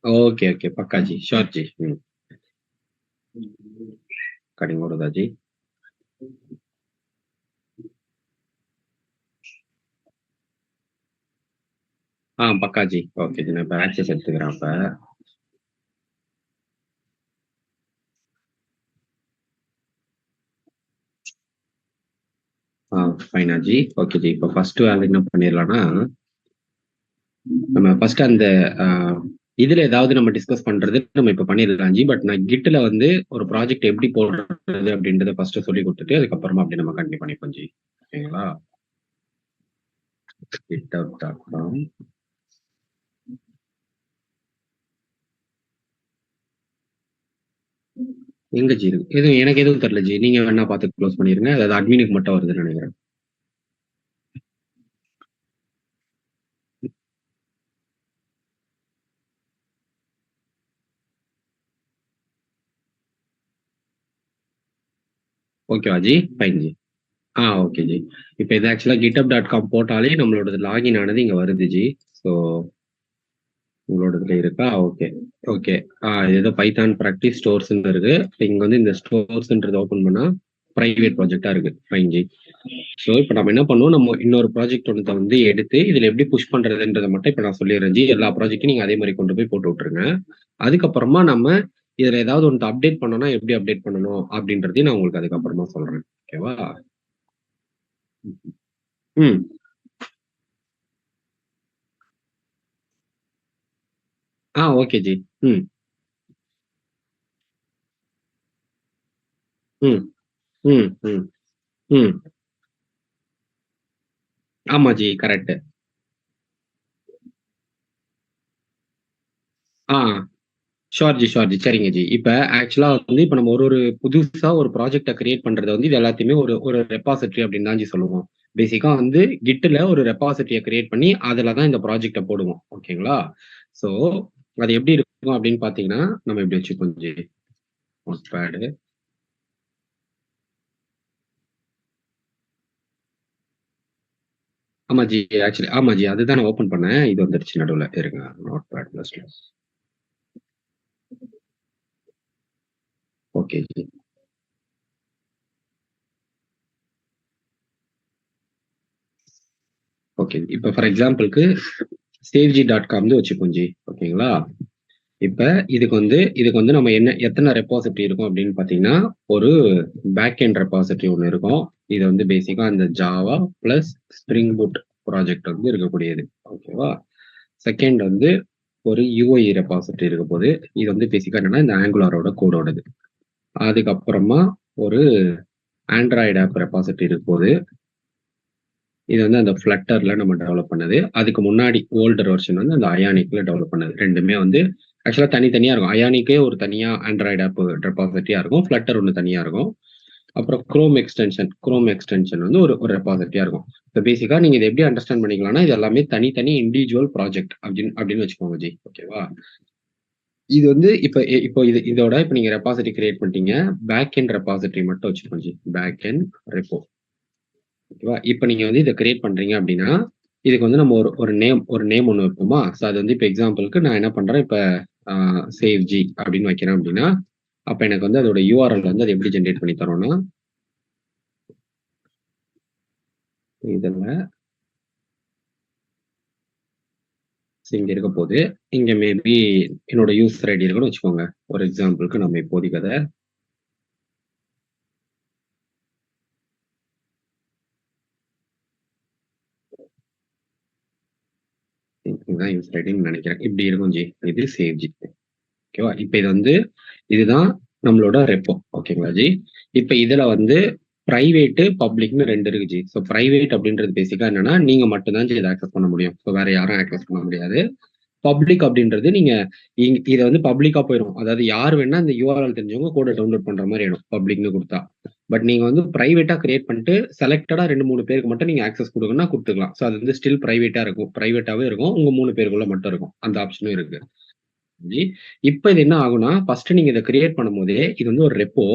Okay okay पक्का जी sure जी। Cutting होता जी। हाँ पक्का जी ओके जी मैं एक्सेस எடுத்துக்கிறேன் அப்ப ஃபைனா ஜி ஓகே ஜி இப்போ ஃபர்ஸ்ட் வேலை என்ன பண்ணிடலாம்னா நம்ம ஃபர்ஸ்ட் அந்த இதுல ஏதாவது நம்ம டிஸ்கஸ் பண்றது நம்ம இப்ப பண்ணிடலாம் ஜி பட் நான் கிட்ல வந்து ஒரு ப்ராஜெக்ட் எப்படி போடுறது அப்படின்றத ஃபர்ஸ்ட் சொல்லி கொடுத்துட்டு அதுக்கப்புறமா அப்படி நம்ம கண்டினியூ பண்ணிப்போம் ஜி ஓகேங்களா github.com எங்க ஜி இருக்கு எதுவும் எனக்கு எதுவும் தெரியல ஜி நீங்க வேணா பார்த்து க்ளோஸ் பண்ணிருங்க அதாவது அட்மினுக்கு மட்டும் வருதுன்னு நினைக்கிறேன் ஓகேவா G fine G okay G இப்போ இது ஆக்சுவலா github.com போட்டாலே நம்மளோட லாகின் ஆனது இங்க வருது ஜி ஸோ உங்களோட இதுல இருக்கா ஓகே ஓகே ஏதோ பைத்தான் ப்ராக்டிஸ் ஸ்டோர்ஸ்ன்னு இருக்கு இங்க வந்து இந்த ஸ்டோர்ஸ்ன்றது ஓப்பன் பண்ணா பிரைவேட் ப்ராஜெக்டா இருக்கு ஃபைன் ஜி ஸோ இப்போ நம்ம என்ன பண்ணுவோம் நம்ம இன்னொரு ப்ராஜெக்ட் ஒன்று வந்து எடுத்து இதுல எப்படி புஷ் பண்றதுன்றதை மட்டும் இப்போ நான் சொல்லிடுறேன் ஜி எல்லா ப்ராஜெக்ட்டும் நீங்க அதே மாதிரி கொண்டு போய் போட்டு விட்டுருங்க அதுக்கப்புறமா நம்ம இதுல ஏதாவது ஒன்று அப்டேட் பண்ணணும்னா எப்படி அப்டேட் பண்ணணும் அப்படின்றதையும் நான் உங்களுக்கு அதுக்கப்புறமா சொல்றேன் ஓகேவா ம் ஓகே ஜி ம் ம் ம் ம் ம் ஆமா ஜி கரெக்ட் ஆ ஷோர் ஜி ஷோர் ஜி சரிங்க ஜி இப்போ ஆக்சுவலா வந்து இப்போ நம்ம ஒரு புதுசா ஒரு ப்ராஜெக்டை கிரியேட் பண்றது வந்து இது எல்லாத்தையுமே ஒரு ஒரு ரெபாசிட்டரி அப்படின்னு தான் ஜி சொல்லுவோம் பேசிக்கா வந்து கிட்ல ஒரு ரெபாசிட்டரியை கிரியேட் பண்ணி அதுல தான் இந்த ப்ராஜெக்டை போடுவோம் ஓகேங்களா ஸோ அது எப்படி இருக்கும் அப்படின்னு பாத்தீங்கன்னா நம்ம இப்படி வச்சுக்கோம் ஜி நோட் பேடு ஆமா ஜி ஆக்சுவலி ஆமா ஜி அதுதான் நான் ஓபன் பண்ணேன் இது வந்துருச்சு நடுவில் இருங்க note pad plus okay ji okay இப்போ ஃபார் எக்ஸாம்பிளுக்கு saveg.com வச்சுப்போம் ஜி ஓகேங்களா இப்ப இதுக்கு வந்து நம்ம என்ன எத்தனை ரெபாசிட்டரி இருக்கும் அப்படின்னு பாத்தீங்கன்னா ஒரு பேக் எண்ட் ரெபாசிட்டரி ஒன்று இருக்கும் இது வந்து பேசிக்கா அந்த Java plus spring boot project வந்து இருக்கக்கூடியது ஓகேவா செகண்ட் வந்து ஒரு யூஐ ரெபாசிட்டரி இருக்க போது இது வந்து பேசிக்கா என்னன்னா இந்த ஆங்குலாரோட கோடோடது அதுக்கப்புறமா ஒரு ஆண்ட்ராய்டு ஆப் ரெபாசிட்டரி இருக்க போது இது வந்து அந்த ஃபிளட்டர்ல நம்ம டெவலப் பண்ணது அதுக்கு முன்னாடி ஓல்டர் வெர்ஷன் வந்து அந்த அயானிக்ல டெவலப் பண்ணது ரெண்டுமே வந்து ஆக்சுவலா தனித்தனியா இருக்கும் அயானிக்கே ஒரு தனியா ஆண்ட்ராய்டு ஆப் ரெபாசிட்டரியா இருக்கும் ஃபிளட்டர் ஒன்று தனியா இருக்கும் அப்புறம் குரோம் எக்ஸ்டென்ஷன் வந்து ஒரு ரெபாசிட்டரியா இருக்கும் இப்போ பேசிக்கா நீங்க இதை எப்படி அண்டர்ஸ்டாண்ட் பண்ணிக்கலாம்னா இது எல்லாமே தனித்தனி இண்டிவிஜுவல் ப்ராஜெக்ட் அப்படின்னு வச்சுக்கோங்க ஜி ஓகேவா இது வந்து இப்போ இதோட இப்போ நீங்க ரெபாசிட்டரி கிரியேட் பண்ணிட்டீங்க பேக் எண்ட் ரெபாசிட்டரி மட்டும் வச்சுக்கோங்க ஜி பேக் எண்ட் ரெப்போ ஓகேவா இப்போ நீங்க வந்து இதை கிரியேட் பண்றீங்க அப்படின்னா இதுக்கு வந்து நம்ம ஒரு நேம் ஒன்று வைப்போமா ஸோ அது வந்து இப்போ எக்ஸாம்பிளுக்கு நான் என்ன பண்றேன் இப்போ சேவ் ஜி அப்படின்னு வைக்கிறேன் அப்படின்னா அப்போ எனக்கு வந்து அதோட யூஆர்எல் வந்து அது எப்படி ஜென்ரேட் பண்ணி தரோம்னா இதில் இங்க இருக்க போது இங்க மேபி என்னோட யூசர் ஐடி இருக்குன்னு வச்சுக்கோங்க ஒரு எக்ஸாம்பிளுக்கு நம்ம இப்போதைக்கு அதை இதுதான் யூசர் ஐடின்னு நினைக்கிறேன் இப்படி இருக்கும் ஜி இது சேவ் ஜி ஓகேவா இப்போ இது வந்து இதுதான் நம்மளோட ரெப்போ ஓகேங்களா ஜி இப்போ இதுல வந்து பிரைவேட்டு பப்ளிக்னு ரெண்டு இருக்கு ஜி ஸோ பிரைவேட் அப்படின்றது பேசிக்கா என்னன்னா நீங்க மட்டும்தான் இதை ஆக்சஸ் பண்ண முடியும் ஸோ வேற யாரும் ஆக்சஸ் பண்ண முடியாது பப்ளிக் அப்படின்றது நீங்க இதை வந்து பப்ளிக்கா போயிடும் அதாவது யார் வேணா இந்த யூஆர்எல் தெரிஞ்சவங்க கூட டவுன்லோட் பண்ற மாதிரி ஆயிடும் பப்ளிக்னு கொடுத்தா பட் நீங்க வந்து பிரைவேட்டா கிரியேட் பண்ணிட்டு செலக்டடா 2-3 பேருக்கு மட்டும் நீங்க ஆக்சஸ் கொடுக்கணும்னா கொடுத்துக்கலாம் ஸோ அது வந்து ஸ்டில் பிரைவேட்டா இருக்கும் பிரைவேட்டாவே இருக்கும் உங்க 3 பேருக்குள்ள மட்டும் இருக்கும் அந்த ஆப்ஷனும் இருக்கு இப்ப இது என்ன ஆகும்னா ஃபர்ஸ்ட் நீங்க இதை கிரியேட் பண்ணும் போதே இது வந்து ஒரு ரெப்போ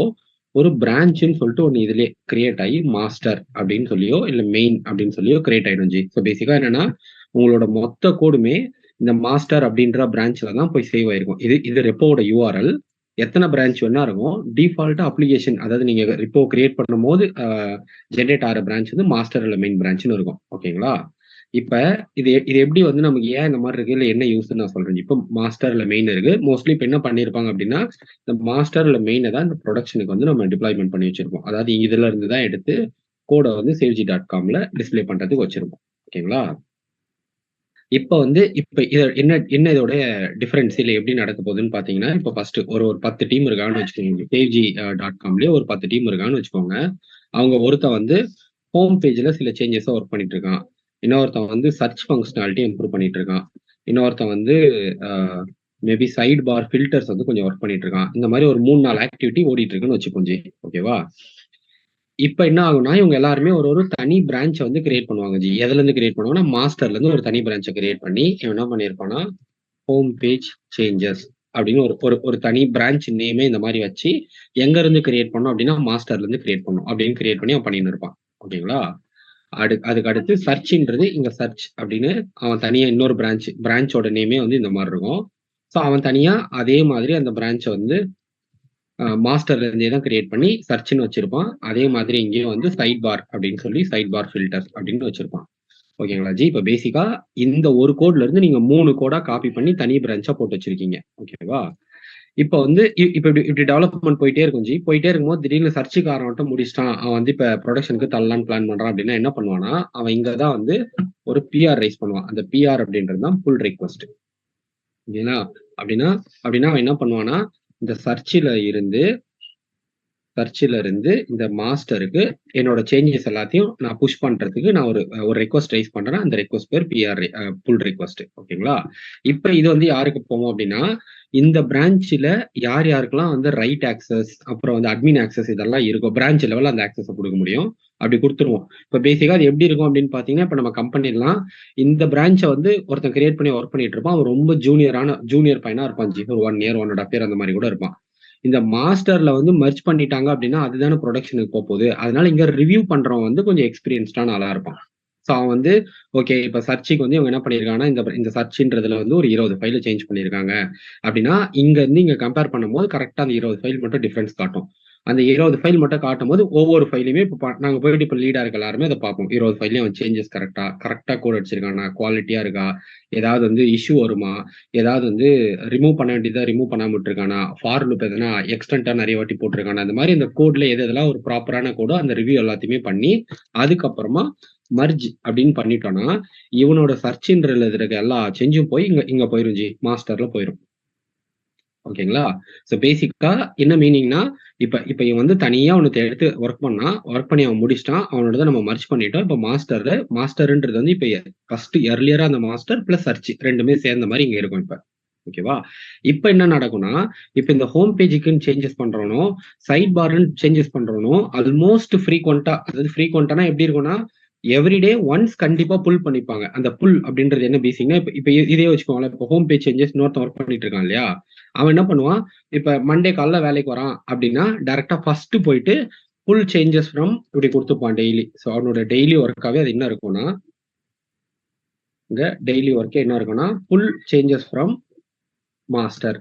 ஒரு பிரான்ச்னு சொல்லிட்டு ஒன்று இதுலயே கிரியேட் ஆகி மாஸ்டர் அப்படின்னு சொல்லியோ இல்ல மெயின் அப்படின்னு சொல்லியோ கிரியேட் ஆயிடும் ஜி ஸோ பேசிக்கா என்னன்னா உங்களோட மொத்த கோடுமே இந்த மாஸ்டர் அப்படின்ற பிரான்ச்ல தான் போய் சேவ் ஆயிருக்கும். இது ரெப்போட யூஆர்எல். எத்தனை பிரான்ச் வேணா இருக்கும். டிஃபால்ட்டா அப்ளிகேஷன், அதாவது நீங்க ரிப்போ கிரியேட் பண்ணும்போது ஜென்ரேட் ஆகிற பிரான்ச் வந்து மாஸ்டர் இல்ல மெயின் பிரான்ச்னு இருக்கும். ஓகேங்களா? இப்ப இது இது எப்படி வந்து நமக்கு ஏன் இந்த மாதிரி இருக்கு, இல்ல என்ன யூஸ்ன்னு நான் சொல்றேன். இப்போ மாஸ்டர் இல்ல மெயின் இருக்கு. மோஸ்ட்லி இப்ப என்ன பண்ணிருப்பாங்க அப்படின்னா, இந்த மாஸ்டர் இல்ல மெயினை தான் இந்த ப்ரொடக்ஷனுக்கு வந்து நம்ம டிப்ளாய்மெண்ட் பண்ணி வச்சிருப்போம். அதாவது இதுல இருந்து தான் எடுத்து கோடை வந்து saveg.comல டிஸ்ப்ளே பண்றதுக்கு வச்சிருப்போம். ஓகேங்களா? இப்ப வந்து இப்ப என்ன என்ன இதோட டிஃபரன்ஸ் இல்ல எப்படி நடக்க போகுதுன்னு பாத்தீங்கன்னா, இப்ப ஃபர்ஸ்ட் ஒரு 10 டீம் இருக்கான்னு வச்சுக்கோங்க. saveg.comலயே ஒரு 10 டீம் இருக்கான்னு வச்சுக்கோங்க. அவங்க ஒருத்தன் வந்து ஹோம் பேஜ்ல சில சேஞ்சஸா ஒர்க் பண்ணிட்டு இருக்கான். இன்னொருத்தன் வந்து சர்ச் ஃபங்க்ஷனாலிட்டி இம்ப்ரூவ் பண்ணிட்டு இருக்கான். இன்னொருத்தன் வந்து மேபி சைட் பார் ஃபில்டர்ஸ் வந்து கொஞ்சம் ஒர்க் பண்ணிட்டு இருக்கான். இந்த மாதிரி ஒரு 3-4 ஆக்டிவிட்டி ஓடிட்டு இருக்குன்னு வச்சுக்கோங்க. ஓகேவா? இப்ப என்ன ஆகும்னா, இவங்க எல்லாருமே ஒரு தனி பிரான்ச்ச வந்து கிரியேட் பண்ணுவாங்க ஜி. எதுல இருந்து கிரியேட் பண்ணுவாங்கன்னா, மாஸ்டர்ல இருந்து ஒரு தனி பிரான்ச்ச கிரியேட் பண்ணி, இவன் என்ன பண்ணியிருப்பான்னா, ஹோம் பேஜ் சேஞ்சஸ் அப்படின்னு ஒரு ஒரு ஒரு தனி பிரான்ச் நேமே இந்த மாதிரி வச்சு, எங்க இருந்து கிரியேட் பண்ணோம் அப்படின்னா, மாஸ்டர்ல இருந்து கிரியேட் பண்ணணும் அப்படின்னு கிரியேட் பண்ணி அவன் பண்ணின்னு இருப்பான். ஓகேங்களா? அதுக்கு அடுத்து சர்ச்ன்றது இங்க சர்ச் அப்படின்னு அவன் தனியா இன்னொரு பிரான்ச்சோட நேமே வந்து இந்த மாதிரி இருக்கும். ஸோ அவன் தனியா அதே மாதிரி அந்த பிரான்ச்ச வந்து மாஸ்டர்ல இருந்தே தான் கிரியேட் பண்ணி சர்ச்னு வச்சிருப்பான். அதே மாதிரி இங்கேயும் வந்து சைட் பார் அப்படின்னு சொல்லி சைட் பார் ஃபில்டர் அப்படின்னு வச்சிருப்பான். ஓகேங்களா ஜி? இப்ப பேசிக்கா இந்த ஒரு கோட்ல இருந்து நீங்க 3 கோடா காப்பி பண்ணி தனி பிரான்ச்சா போட்டு வச்சிருக்கீங்க. ஓகேவா? இப்ப வந்து இப்ப இப்படி டெவலப்மெண்ட் போயிட்டே இருக்கும் ஜி. போயிட்டே இருக்கும்போது திடீர்னு சர்ச்சுக்காரன் மட்டும் முடிச்சிட்டான். அவன் வந்து இப்ப ப்ரொடக்ஷனுக்கு தள்ளலான்னு பிளான் பண்றான் அப்படின்னா என்ன பண்ணுவானா, அவன் இங்க தான் வந்து ஒரு பிஆர் ரைஸ் பண்ணுவான். அந்த பிஆர் அப்படின்றது தான் புல் ரிக்வெஸ்ட். ஓகேங்களா? அப்படின்னா அப்படின்னா அவன் என்ன பண்ணுவானா, இந்த சர்ச்சில் இருந்து இந்த மாஸ்டருக்கு என்னோட சேஞ்சஸ் எல்லாத்தையும் நான் புஷ் பண்றதுக்கு நான் ஒரு ரெக்வஸ்ட் ரைஸ் பண்றேன். அந்த ரெக்வஸ்ட் பேர் பிஆர் புல் ரெக்வஸ்ட். ஓகேங்களா? இப்ப இது வந்து யாருக்கு போவோம் அப்படின்னா, இந்த பிரான்ச்ல யார் யாருக்கெல்லாம் வந்து ரைட் ஆக்சஸ், அப்புறம் வந்து அட்மின் ஆக்சஸ் இதெல்லாம் இருக்கும், பிரான்ச் லெவல்ல அந்த ஆக்சஸ் கொடுக்க முடியும். அப்படி கொடுத்துருவோம். இப்ப பேசிக்கா அது எப்படி இருக்கும் அப்படின்னு பாத்தீங்கன்னா, இப்ப நம்ம கம்பெனிலாம் இந்த பிரான்ச்சை வந்து ஒருத்தன் கிரியேட் பண்ணி ஒர்க் பண்ணிட்டு இருப்பான். அவன் ரொம்ப ஜூனியர் பையனா இருப்பான் ஜி. ஒரு 1 இயர் 1.5 இயர் அந்த மாதிரி கூட இருப்பான். இந்த மாஸ்டர்ல வந்து மெர்ஜ் பண்ணிட்டாங்க அப்படின்னா அதுதானே ப்ரொடக்ஷனுக்கு போகுது. அதனால இங்க ரிவ்யூ பண்றவன் வந்து கொஞ்சம் எக்ஸ்பீரியன்ஸ்டான ஆளா இருப்பான். ஸோ அவன் வந்து ஓகே இப்ப சர்ச்சுக்கு வந்து இவங்க என்ன பண்ணியிருக்காங்கன்னா, இந்த சர்ச்ன்றதுல வந்து ஒரு 20 ஃபைல சேஞ்ச் பண்ணியிருக்காங்க அப்படின்னா, இங்க இருந்து இங்க கம்பேர் பண்ணும்போது கரெக்டா அந்த 20 ஃபைல் மட்டும் டிஃபரன்ஸ் காட்டும். அந்த 20 ஃபைல் மட்டும் காட்டும்போது ஒவ்வொரு ஃபைலையுமே இப்போ நாங்க போயிட்டு இப்போ லீடா இருக்க எல்லாருமே அதை பார்ப்போம். 20 ஃபைலையும் அவன் சேஞ்சஸ் கரெக்டா கோட் அடிச்சிருக்கானா, குவாலிட்டியா இருக்கா, ஏதாவது வந்து இஷ்யூ வருமா, ஏதாவது வந்து ரிமூவ் பண்ண வேண்டியதை ரிமூவ் பண்ணாம விட்டுருக்கானா, ஃபார் லூப் எதனா எக்ஸ்டென்ட்டா நிறைய வாட்டி போட்டிருக்கானா, அந்த மாதிரி இந்த கோட்ல எதெல்லாம் ஒரு ப்ராப்பரான கோடோ அந்த ரிவ்யூ எல்லாத்தையுமே பண்ணி அதுக்கப்புறமா மர்ஜ் அப்படின்னு பண்ணிட்டோம்னா, இவனோட சர்ச்ன்றதுல இருக்க எல்லா சேஞ்சும் போய் இங்க போயிரும் ஜி, மாஸ்டர்ல போயிரும். ஓகேங்களா? ஸோ பேசிக்கா என்ன மீனிங்னா, இப்ப இவன் வந்து தனியா ஒண்ணு எடுத்து ஒர்க் பண்ணி அவன் முடிச்சுட்டான். அவனோடத நம்ம மர்ஜ் பண்ணிட்டோம். இப்ப மாஸ்டர்ன்றது வந்து இப்ப ஃபர்ஸ்ட் எர்லியரா அந்த மாஸ்டர் பிளஸ் சர்ச் 2மே சேர்ந்த மாதிரி இங்க இருக்கும் இப்ப. ஓகேவா? இப்ப என்ன நடக்கும்னா, இப்ப இந்த ஹோம் பேஜுக்குன்னு சேஞ்சஸ் பண்றவனோ, சைட் பார்ன்னு சேஞ்சஸ் பண்றவனோ, ஆல்மோஸ்ட் ஃப்ரீக்வென்ட்டா, அதாவது ஃப்ரீக்வென்ட்டானா எப்படி இருக்கும்னா, எவ்ரிடே ஒன்ஸ் கண்டிப்பா புல் பண்ணிப்பாங்க. அந்த புல் அப்படின்றது என்ன பேசிக்னா, இப்ப இதே வச்சுக்கோங்களேன். இப்ப ஹோம் பேஜ் சேஞ்சஸ் இன்னொருத்தன் ஒர்க் பண்ணிட்டு இருக்கான் இல்லையா? அவன் என்ன பண்ணுவான், இப்ப மண்டே காலைல வேலைக்கு வரான் அப்படின்னா, டைரக்டா ஃபர்ஸ்ட் போயிட்டு புல் சேஞ்சஸ் ஃப்ரம் இப்படி கொடுத்துப்பான் டெய்லி. ஸோ அவனோட டெய்லி ஒர்க்காவே அது என்ன இருக்கும்னா, இங்க டெய்லி ஒர்க்கே என்ன இருக்கும்னா, புல் சேஞ்சஸ் ஃப்ரம் மாஸ்டர்.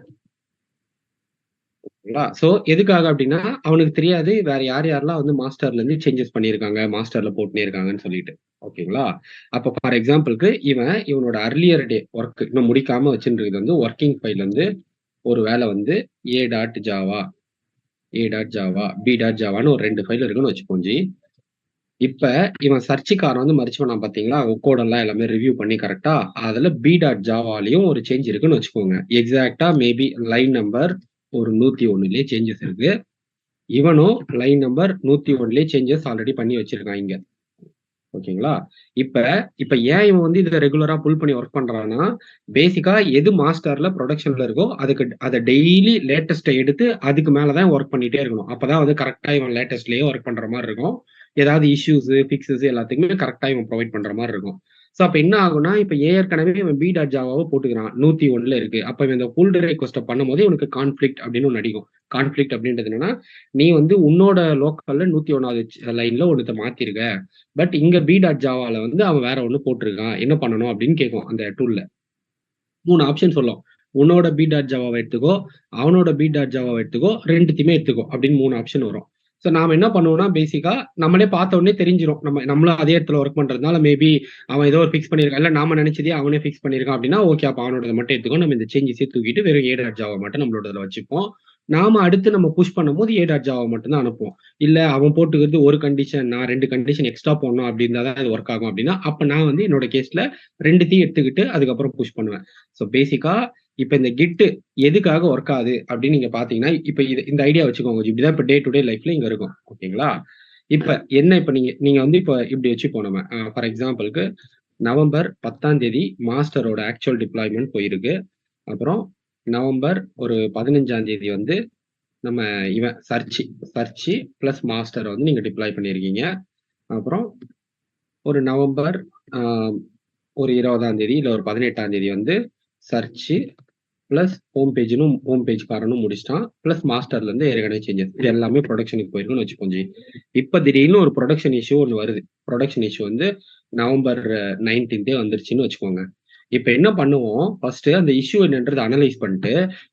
சோ எதுக்காக அப்படின்னா, அவனுக்கு தெரியாது வேற யாரெல்லாம் வந்து மாஸ்டர்ல இருந்து சேஞ்சஸ் பண்ணியிருக்காங்க, மாஸ்டர்ல போட்டுனே இருக்காங்கன்னு சொல்லிட்டு. ஓகேங்களா? அப்ப ஃபார் எக்ஸாம்பிளுக்கு இவனோட அர்லியர் டே ஒர்க் இன்னும் முடிக்காம வச்சுருக்கிறது வந்து ஒர்க்கிங் ஃபைல் வந்து ஒரு வேலை வந்து a.java, b.javaன்னு ஒரு 2 ஃபைல் இருக்குன்னு வச்சுக்கோங்க. இப்ப இவன் சர்ச்சுக்காரன் வந்து மர்ஜ் பண்ணான் பாத்தீங்களா, கோடெல்லாம் எல்லாமே ரிவ்யூ பண்ணி கரெக்டா, அதுல b.javaலயும் ஒரு சேஞ்ச் இருக்குன்னு வச்சுக்கோங்க. எக்ஸாக்டா மேபி லைன் நம்பர் ஒரு 101லயே சேஞ்சஸ் இருக்கு. இவனும் லைன் நம்பர் 101லயே சேஞ்சஸ் ஆல்ரெடி பண்ணி வச்சிருக்கான் இங்க. ஓகேங்களா? இப்ப ஏன் இவன் வந்து இதை ரெகுலரா புல் பண்ணி ஒர்க் பண்றான்னா, பேசிக்கா எது மாஸ்டர்ல ப்ரொடக்ஷன்ல இருக்கோ அதை டெய்லி லேட்டஸ்ட்டை எடுத்து அதுக்கு மேலதான் ஒர்க் பண்ணிட்டே இருக்கணும். அப்பதான் வந்து கரெக்டா இவன் லேட்டஸ்ட்லயே ஒர்க் பண்ற மாதிரி இருக்கும். ஏதாவது இஷ்யூஸ் பிக்ஸஸ் எல்லாத்துக்குமே கரெக்டா இவன் ப்ரொவைட் பண்ற மாதிரி இருக்கும். ஸோ அப்ப என்ன ஆகும்னா, இப்ப ஏற்கனவே இவன் b.javaவை போட்டுக்கிறான் 101ல இருக்கு. அப்ப இவன் இந்த புல் ரெக்வெஸ்ட்டை பண்ணும்போது இவனுக்கு கான்ஃபிளிக்ட் அப்படின்னு ஒன்று அடிக்கும். கான்ஃபிளிக்ட் அப்படின்றது என்னன்னா, நீ வந்து உன்னோட லோக்கல்ல 101வது லைன்ல ஒருத்த மாத்திருக்க, பட் இங்க b.javaல வந்து அவன் வேற ஒண்ணு போட்டிருக்கான், என்ன பண்ணணும் அப்படின்னு கேட்கும் அந்த டூல்ல. 3 ஆப்ஷன் சொல்லும். உன்னோட பி டாட் ஜாவாவை எடுத்துக்கோ, அவனோட பி டாட் ஜாவாவை எடுத்துக்கோ, 2த்தையுமே எடுத்துக்கோ அப்படின்னு 3 ஆப்ஷன் வரும். ஸோ நாம என்ன பண்ணுவோம்னா பேசிக்கா நம்மளே பார்த்த உடனே தெரிஞ்சிரும். நம்மளும் அதே இடத்துல ஒர்க் பண்றதுனால மேபி அவன் ஏதோ ஒரு ஃபிக்ஸ் பண்ணியிருக்கான், இல்ல நாம நினைச்சதே அவனே ஃபிக்ஸ் பண்ணியிருக்கான் அப்படின்னா ஓகே, அப்ப அவனோட மட்டும் எடுத்துக்கோ, நம்ம இந்த சேஞ்சஸே தூக்கிட்டு வெறும் ஏ டாட் ஜாவா மட்டும் நம்மளோட வச்சுப்போம். நாம அடுத்து நம்ம புஷ் பண்ணும்போது ஏ டாட் ஜாவா மட்டும் தான் அனுப்புவோம். இல்ல அவன் போட்டுக்கிறது ஒரு கண்டிஷன், நான் 2 கண்டிஷன் எக்ஸ்ட்ரா போடணும் அப்படி இருந்தா தான் இது ஒர்க் ஆகும் அப்படின்னா, அப்ப நான் வந்து என்னோட கேஸ்ல 2த்தையும் எடுத்துக்கிட்டு அதுக்கப்புறம் புஷ் பண்ணுவேன். ஸோ பேசிக்கா இப்ப இந்த கிட் எதுக்காக ஒர்க் ஆகுது அப்படின்னு நீங்க பாத்தீங்கன்னா, இப்ப இந்த ஐடியா வச்சுக்கோங்க. இப்படிதான் இப்ப டே டு டே லைஃப்ல இங்க இருக்கும். ஓகேங்களா? இப்ப என்ன இப்ப நீங்க நீங்க வந்து இப்ப இப்படி வச்சுப்போம் நம்ம. ஃபார் எக்ஸாம்பிளுக்கு நவம்பர் 10ஆம் தேதி மாஸ்டரோட ஆக்சுவல் டிப்ளாய்மென்ட் போயிருக்கு. அப்புறம் நவம்பர் ஒரு 15ஆம் தேதி வந்து நம்ம இவன் சர்ச் பிளஸ் மாஸ்டர் வந்து நீங்க டிப்ளாய் பண்ணியிருக்கீங்க. அப்புறம் ஒரு நவம்பர் ஒரு 20ஆம் தேதி இல்ல ஒரு 18ஆம் தேதி வந்து சர்ச் பிளஸ் ஹோம் பேஜ் காரனும் முடிச்சிட்டான். பிளஸ் மாஸ்டர்ல இருந்து ஏற்கனவே சேஞ்சஸ் இது எல்லாமே ப்ரொடக்ஷனுக்கு போயிருக்குன்னு வச்சுக்கோங்க. இப்ப திடீர்னு ஒரு ப்ரொடக்ஷன் இஷ்யூ ஒன்று வருது. ப்ரொடக்ஷன் இஷ்யூ வந்து நவம்பர் 19 வந்துருச்சுன்னு வச்சுக்கோங்க. இப்ப என்ன பண்ணுவோம், ஃபர்ஸ்ட் அந்த இஷ்யூ என்னன்றதை அனலைஸ் பண்ணிட்டு,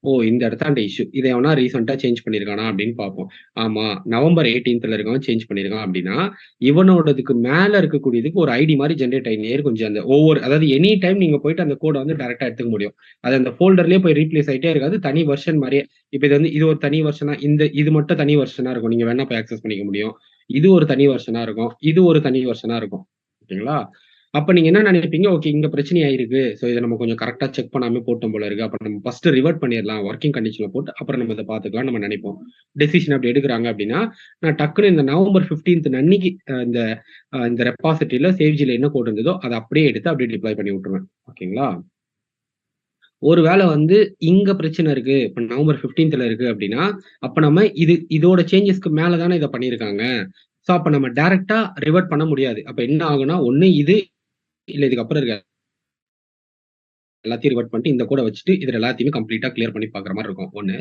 ஓ இந்த இடத்தாண்ட இஷ்யூ இதை எவனா ரீசெண்டா சேஞ்ச் பண்ணிருக்கானா அப்படின்னு பார்ப்போம். ஆமா, நவம்பர் 18ல இருக்கவன் சேஞ்ச் பண்ணிருக்கான் அப்படின்னா இவனோடதுக்கு மேல இருக்கக்கூடியதுக்கு ஒரு ஐடி மாதிரி ஜென்ரேட் ஆகினே கொஞ்சம் அந்த ஒவ்வொரு, அதாவது எனி டைம் நீங்க போயிட்டு அந்த கோடை வந்து டைரக்டா எடுத்துக்க முடியும். அது அந்த ஃபோல்டர்லயே போய் ரீப்ளேஸ் ஆயிட்டே இருக்காது, தனி வெர்ஷன் மாதிரியே. இப்ப இது வந்து இது ஒரு தனி வெர்ஷனா, இது மட்டும் தனி வெர்ஷனா இருக்கும், நீங்க வேணா போய் ஆக்சஸ் பண்ணிக்க முடியும். இது ஒரு தனி வெர்ஷனா இருக்கும், இது ஒரு தனி வெர்ஷனா இருக்கும். ஓகேங்களா? அப்ப நீங்க என்ன நினைப்பீங்க, ஓகே இங்க பிரச்சனை ஆயிருக்கு, சோ இதை நம்ம கொஞ்சம் கரெக்டா செக் பண்ணாம போட்டோம் போல இருக்கு, அப்ப நம்ம ஃபர்ஸ்ட் ரிவர்ட் பண்ணிடலாம் ஒர்க்கிங் கண்டிஷன்ல போட்டு அப்புறம் நம்ம இதை பாத்துக்கலாம் நம்ம நினைப்போம். டெசிஷன் அப்படி எடுக்கிறாங்க அப்படின்னா நான் டக்குன்னு இந்த நவம்பர் 15 அன்னைக்கு இந்த இந்த ரெபாசிட்டரியில சேவ்ஜில என்ன கோட் இருந்ததோ அதை அப்படியே எடுத்து அப்படியே டிப்ளாய் பண்ணி விட்டுருவேன். ஓகேங்களா? ஒருவேளை வந்து இங்க பிரச்சனை இருக்கு, இப்ப நவம்பர் 15ல இருக்கு அப்படின்னா அப்ப நம்ம இதோட சேஞ்சஸ்க்கு மேலதானே இதை பண்ணியிருக்காங்க. சோ அப்ப நம்ம டைரக்டா ரிவர்ட் பண்ண முடியாது. அப்ப என்ன ஆகும்னா ஒண்ணு இது இல்ல இதுக்கப்புறம் இருக்க எல்லாத்தையும் ரிவர்ட் பண்ணிட்டு இந்த கூட வச்சுட்டு இதுல எல்லாத்தையுமே கம்ப்ளீட்டா கிளியர் பண்ணி பாக்குற மாதிரி இருக்கும் ஒண்ணு.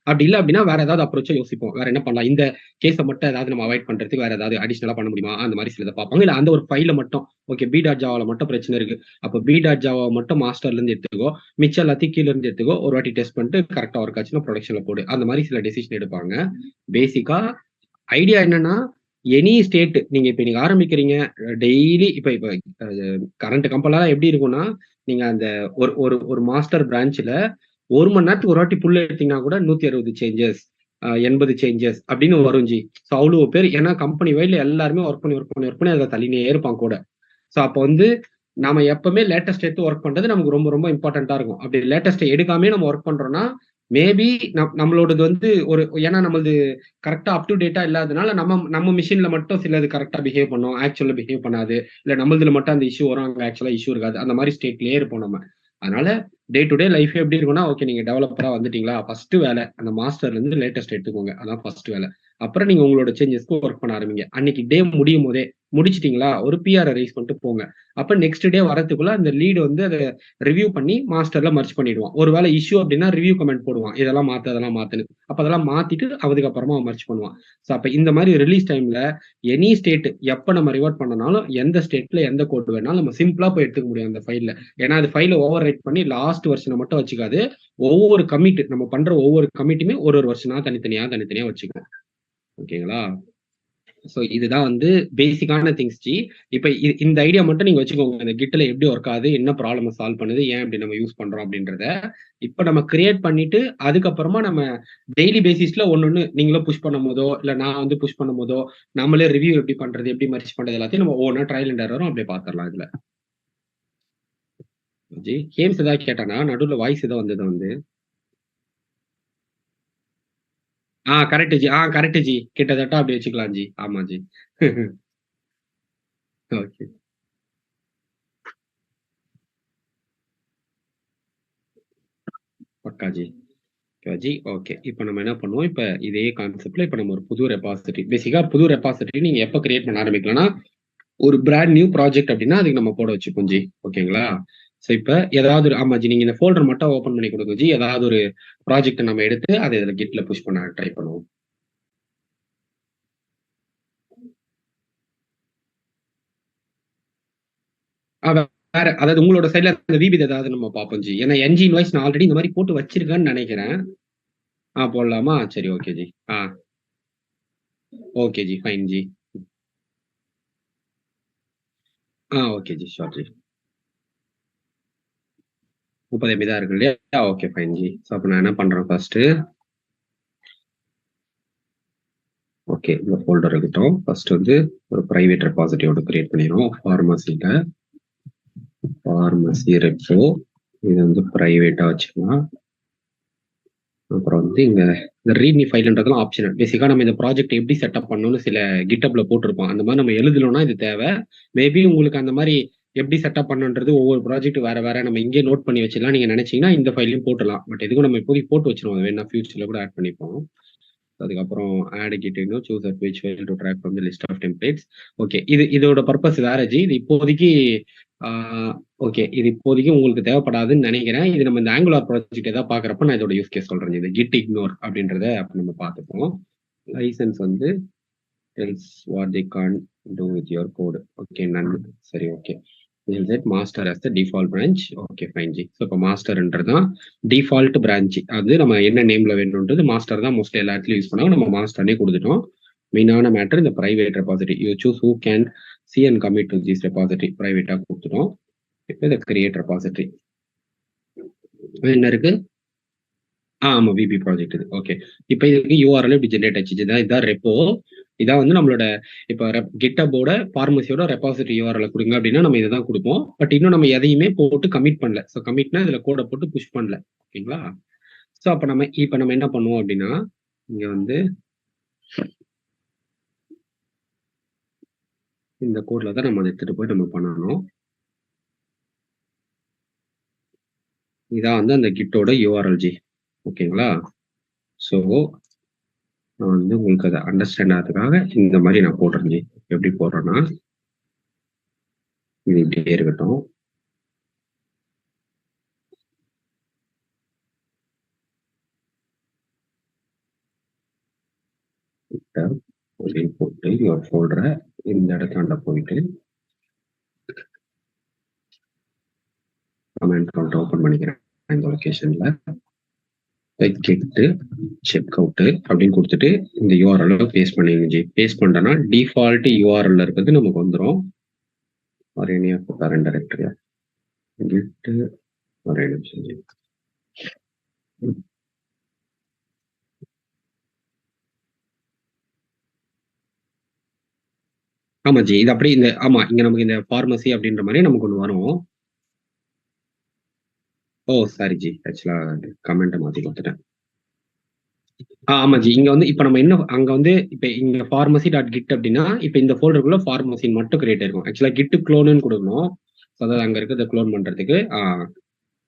அப்படி இல்ல அப்படின்னா வேற ஏதாவது அப்ரோச்சா யோசிப்போம். வேற என்ன பண்ணலாம், இந்த கேஸை மட்டும் ஏதாவது நம்ம அவாய்ட் பண்றதுக்கு வேற ஏதாவது அடிஷனலா பண்ண முடியுமா அந்த மாதிரி சிலதை பார்ப்பாங்க. இல்ல அந்த ஒரு ஃபைல மட்டும் ஓகே பி டாட் ஜாவால மட்டும் பிரச்சனை இருக்கு, அப்ப பி டாட் ஜாவா மட்டும் மாஸ்டர்ல இருந்து எடுத்துக்கோ, மிச்சம் எல்லாத்தையும் கீழ இருந்து எடுத்துக்கோ, ஒரு வாட்டி டெஸ்ட் பண்ணிட்டு கரெக்டா ஒர்க் ஆச்சுன்னா ப்ரொடக்ஷன்ல போடு, அந்த மாதிரி சில டெசிஷன் எடுப்பாங்க. பேசிக்கா ஐடியா என்னன்னா எனி ஸ்டேட் நீங்க இப்ப நீங்க ஆரம்பிக்கிறீங்க டெய்லி இப்ப இப்ப கரண்ட் கம்பெல்லாம் எப்படி இருக்கும்னா நீங்க அந்த ஒரு ஒரு ஒரு மாஸ்டர் பிரான்ச்ல 1 மணி நேரத்துக்கு ஒரு வாட்டி புல் எடுத்தீங்கன்னா கூட 160 சேஞ்சஸ் 80 சேஞ்சஸ் அப்படின்னு வரும் ஜி. ஸோ அவ்வளவு பேர், ஏன்னா கம்பெனி வைட்ல எல்லாருமே ஒர்க் பண்ணி அதை தள்ளினே இருப்பான் கூட. ஸோ அப்போ வந்து நாம எப்பவுமே லேட்டஸ்ட் எடுத்து ஒர்க் பண்றது நமக்கு ரொம்ப ரொம்ப இம்பார்ட்டண்டா இருக்கும். அப்படி லேட்டஸ்ட் எடுக்காமே நம்ம ஒர்க் பண்றோம்னா மேபி நம்மளோடது வந்து ஒரு, ஏன்னா நம்மளது கரெக்டா அப் டு டேட்டா இல்லாதனால நம்ம நம்ம மிஷின்ல மட்டும் சிலது கரெக்டா பிஹேவ் பண்ணும், ஆக்சுவலா பிஹேவ் பண்ணாது. இல்ல நம்மளதுல மட்டும் அந்த இஷ்யூ வரும், அங்க ஆக்சுவலா இஷ்யூ இருக்காது. அந்த மாதிரி ஸ்டேட்லயே இருப்போம் நம்ம. அதனால டே டு டே லைஃப் எப்படி இருக்கும்னா ஓகே நீங்க டெவலப்பரா வந்துட்டீங்களா, ஃபர்ஸ்ட் வேலை அந்த மாஸ்டர்ல இருந்து லேட்டஸ்ட் எடுத்துக்கோங்க, அதான் ஃபர்ஸ்ட் வேலை. அப்புறம் நீங்க உங்களோட சேஞ்சஸ்க்கு ஒர்க் பண்ண ஆரம்பிங்க. அன்னைக்கு டே முடியும் போதே முடிச்சிட்டீங்களா ஒரு பிஆர் ரைஸ் பண்ணிட்டு போங்க. அப்ப நெக்ஸ்ட் டே வரதுக்குள்ள அந்த லீடு வந்து அதை ரிவ்யூ பண்ணி மாஸ்டர்ல மர்ச் பண்ணிடுவான். ஒருவேளை இஷ்யூ அப்படின்னா ரிவ்யூ கமெண்ட் போடுவான், இதெல்லாம் மாத்து அதெல்லாம் மாத்துன்னு. அப்ப அதெல்லாம் மாத்திட்டு அதுக்கப்புறமா மர்ச் பண்ணுவான். ஸோ அப்ப இந்த மாதிரி ரிலீஸ் டைம்ல எனி ஸ்டேட் எப்ப நம்ம ரிவர்ட் பண்ணனாலும் எந்த ஸ்டேட்ல எந்த கோட் வேணாலும் நம்ம சிம்பிளா போய் எடுத்துக்க முடியும் அந்த ஃபைல்ல. ஏன்னா அது ஃபைல ஓவர் ரைட் பண்ணி லாஸ்ட் வெர்ஷனை மட்டும் வச்சுக்காது, ஒவ்வொரு கமிட் நம்ம பண்ற ஒவ்வொரு கமிட்டுமே ஒரு ஒரு வெர்ஷனா தனித்தனியா வச்சுக்கணும். ஓகேங்களா? ஸோ இதுதான் வந்து பேசிக்கான திங்ஸ் ஜி. இப்ப இந்த ஐடியா மட்டும் நீங்க வச்சுக்கோங்க, இந்த கிட்ல எப்படி ஒர்க் ஆகுது, என்ன ப்ராப்ளம் சால்வ் பண்ணுது, ஏன் இப்படி நம்ம யூஸ் பண்றோம் அப்படின்றத. இப்ப நம்ம கிரியேட் பண்ணிட்டு அதுக்கப்புறமா நம்ம டெய்லி பேசிஸ்ல ஒன்னொன்னு நீங்களும் புஷ் பண்ணும் போதோ இல்ல நான் வந்து புஷ் பண்ணும் போதோ நம்மளே ரிவ்யூ எப்படி பண்றது எப்படி மர்ச் பண்றது எல்லாத்தையும் நம்ம ஒவ்வொன்றா ட்ரையல் அண்ட் எரரும் அப்படியே பாத்துரலாம் இதுல. ஜி கேம்ஸ் ஏதாவது கேட்டானா நடுவுல வாய்ஸ் ஏதோ வந்தது வந்து. Correct G. கரெக்ட் ஜி, கிட்டத்தட்ட அப்படி வச்சுக்கலாம் ஜி. ஆமா ஜி. ஓகே. பக்கா ஜி. G okay. இப்போ நம்ம என்ன பண்ணுவோம், இப்போ இதே கான்செப்ட்ல இப்போ நம்ம ஒரு புது ரெபாசிட்டரி, பேசிக்கா புது ரெபாசிட்டரி நீங்க எப்போ கிரியேட் பண்ண ஆரம்பிக்கலாம்னா ஒரு பிராண்ட் நியூ ப்ராஜெக்ட் அப்படின்னா அதுக்கு நம்ம போட வச்சுப்போம் ஜி. ஓகேங்களா? ஸோ இப்போ ஏதாவது ஒரு ஆமா ஜி, நீங்க இந்த ஃபோல்டர் மட்டும் ஓப்பன் பண்ணி கொடுங்க ஜி. ஏதாவது ஒரு ப்ராஜெக்ட் நம்ம எடுத்து அதை இதில் கிட்ல புஷ் பண்ண ட்ரை பண்ணுவோம். வேற அதாவது உங்களோட சைட்ல அந்த விபி ஏதாவது நம்ம பார்ப்போம் ஜி. ஏன்னா என்ஜி இன்வாய்ஸ் நான் ஆல்ரெடி இந்த மாதிரி போட்டு வச்சிருக்கேன்னு நினைக்கிறேன். போடலாமா? சரி okay ji. Okay G, fine G. Okay G, sure G. 30 MB தான் இருக்கு இல்லையா? ஓகே ஃபைன் ஜி. ஸோ அப்போ நான் என்ன பண்றேன் ஃபர்ஸ்ட், ஓகே இந்த ஃபோல்டர் இருக்கட்டும். ஃபர்ஸ்ட் வந்து ஒரு பிரைவேட் ரெபாசிட்டரியோட கிரியேட் பண்ணிடுவோம். ஃபார்மசியில ஃபார்மசி ரெப்போ இது வந்து பிரைவேட்டா வச்சுக்கலாம். அப்புறம் வந்து இங்க இந்த ரீட்மி ஃபைல்ன்றதுலாம் ஆப்ஷனல். பேசிக்கா நம்ம இந்த ப்ராஜெக்ட் எப்படி செட்டப் பண்ணணும்னு சில கிட்டப்ல போட்டிருப்போம். அந்த மாதிரி நம்ம எழுதணும்னா இது தேவை. மேபி உங்களுக்கு அந்த மாதிரி எப்படி செட்டப் பண்ணணுன்றது ஒவ்வொரு ப்ராஜெக்ட் வேற வேற நம்ம இங்கே நோட் பண்ணி வச்சிடலாம். நீங்க நினைச்சீங்கன்னா இந்த ஃபைலையும் போட்டுலாம். பட் எதுக்கும் நம்ம இப்போதைக்கு போட்டு வச்சிருவோம். வேணா ஃபியூச்சர்ல கூட ஆட் பண்ணிப்போம். அதுக்கப்புறம் add git choose a page file to track from the list of templates. Okay இதோட பர்பஸ் வேற ஜி. இது இப்போதைக்கு ஓகே இது இப்போதைக்கு உங்களுக்கு தேவைப்படாதுன்னு நினைக்கிறேன். இது நம்ம இந்த ஆங்குலார் ப்ராஜெக்ட் ஏதாவது பாக்குறப்ப நான் இதோட யூஸ் கேஸ் சொல்றேன். இந்த கிட் இக்னோர் அப்படின்றத அப்ப நம்ம பார்த்துப்போம். லைசன்ஸ் வந்து tells what they can't do with your code. Okay நன் சரி okay. set master as the default branch. Okay fine ஜி. ஸோ இப்போ மாஸ்டர்ன்றதான் டிஃபால்ட் பிரான்ச். அது நம்ம என்ன நேம்ல வேணும்ன்றது மாஸ்டர் தான் மோஸ்ட் எல்லா இடத்துலையும் யூஸ் பண்ணுவாங்க. நம்ம மாஸ்டர்னே கொடுத்துட்டோம். மெயினான மேட்டர் இந்த private repository. You choose who can see and commit to this repository. பிரைவேட்டா கொடுத்துட்டோம். இப்போ இந்த கிரியேட் ரெபாசிட்டரி என்ன இருக்கு? ஆமா விபி ப்ராஜெக்ட் இது. ஓகே இப்போ இதுக்கு யூஆர்எல் இப்படி ஜென்ரேட் ஆச்சு. இதான் ரெப்போ. இதான் வந்து நம்மளோட இப்போ கிட்டபோட ஃபார்மசியோட ரெபாசிட்டரி யூஆர்எல் கொடுங்க அப்படின்னா நம்ம இதை தான் கொடுப்போம். பட் இன்னும் நம்ம எதையுமே போட்டு கமிட் பண்ணல. ஸோ கமிட்னா இதுல கோடை போட்டு புஷ் பண்ணல. ஓகேங்களா? ஸோ அப்போ நம்ம என்ன பண்ணுவோம் அப்படின்னா இங்க வந்து இந்த கோட்ல தான் நம்ம எடுத்துட்டு போய் நம்ம பண்ணணும். இதான் வந்து அந்த கிட்டோட யூஆர்எல் ஜி. ஓகேங்களா? ஸோ நான் வந்து உங்களுக்கு அதை அண்டர்ஸ்டாண்ட் ஆகிறதுக்காக இந்த மாதிரி நான் போடுறேன் ஜி. எப்படி போடுறேன்னா இது இப்படியே இருக்கட்டும். அப்படின்னு போட்டு ஒரு ஃபோல்டரை இந்த இடத்தாண்ட போயிட்டு கமெண்ட் கவுண்ட் ஓப்பன் பண்ணிக்கிறேன். இந்த லொகேஷன்ல கெட்டு செக் அவுட் அப்படின்னு கொடுத்துட்டு இந்த யூஆர்எல் பேஸ்ட் பண்ணிங்க ஜி. பேஸ்ட் பண்ணிட்டோன்னா டிஃபால்ட் யூஆர்எல் இருக்கிறது நமக்கு வந்துடும். ஒரு கரண்ட் டைரக்டரியா கிட்டு ஒரு நிமிஷம் ஜி. ஆமா ஜி இது அப்படி இந்த ஆமா இங்க நமக்கு இந்த ஃபார்மசி அப்படின்ற மாதிரி நமக்கு ஒன்று வரும். சாரி ஜி ஆக்சுவலா கமெண்ட்டை மாத்தி கொடுத்துட்டேன். ஆமா ஜி இங்க வந்து இப்ப நம்ம என்ன அங்க வந்து இப்ப இங்க ஃபார்மசி டாட் கிட் அப்படின்னா இப்ப இந்த ஃபோல்டருக்குள்ள ஃபார்மசின்னு மட்டும் கிரியேட் ஆயிருக்கும். ஆக்சுவலா கிட் க்ளோன்னு கொடுக்கணும். அதாவது அங்க இருக்கிறத க்ளோன் பண்றதுக்கு.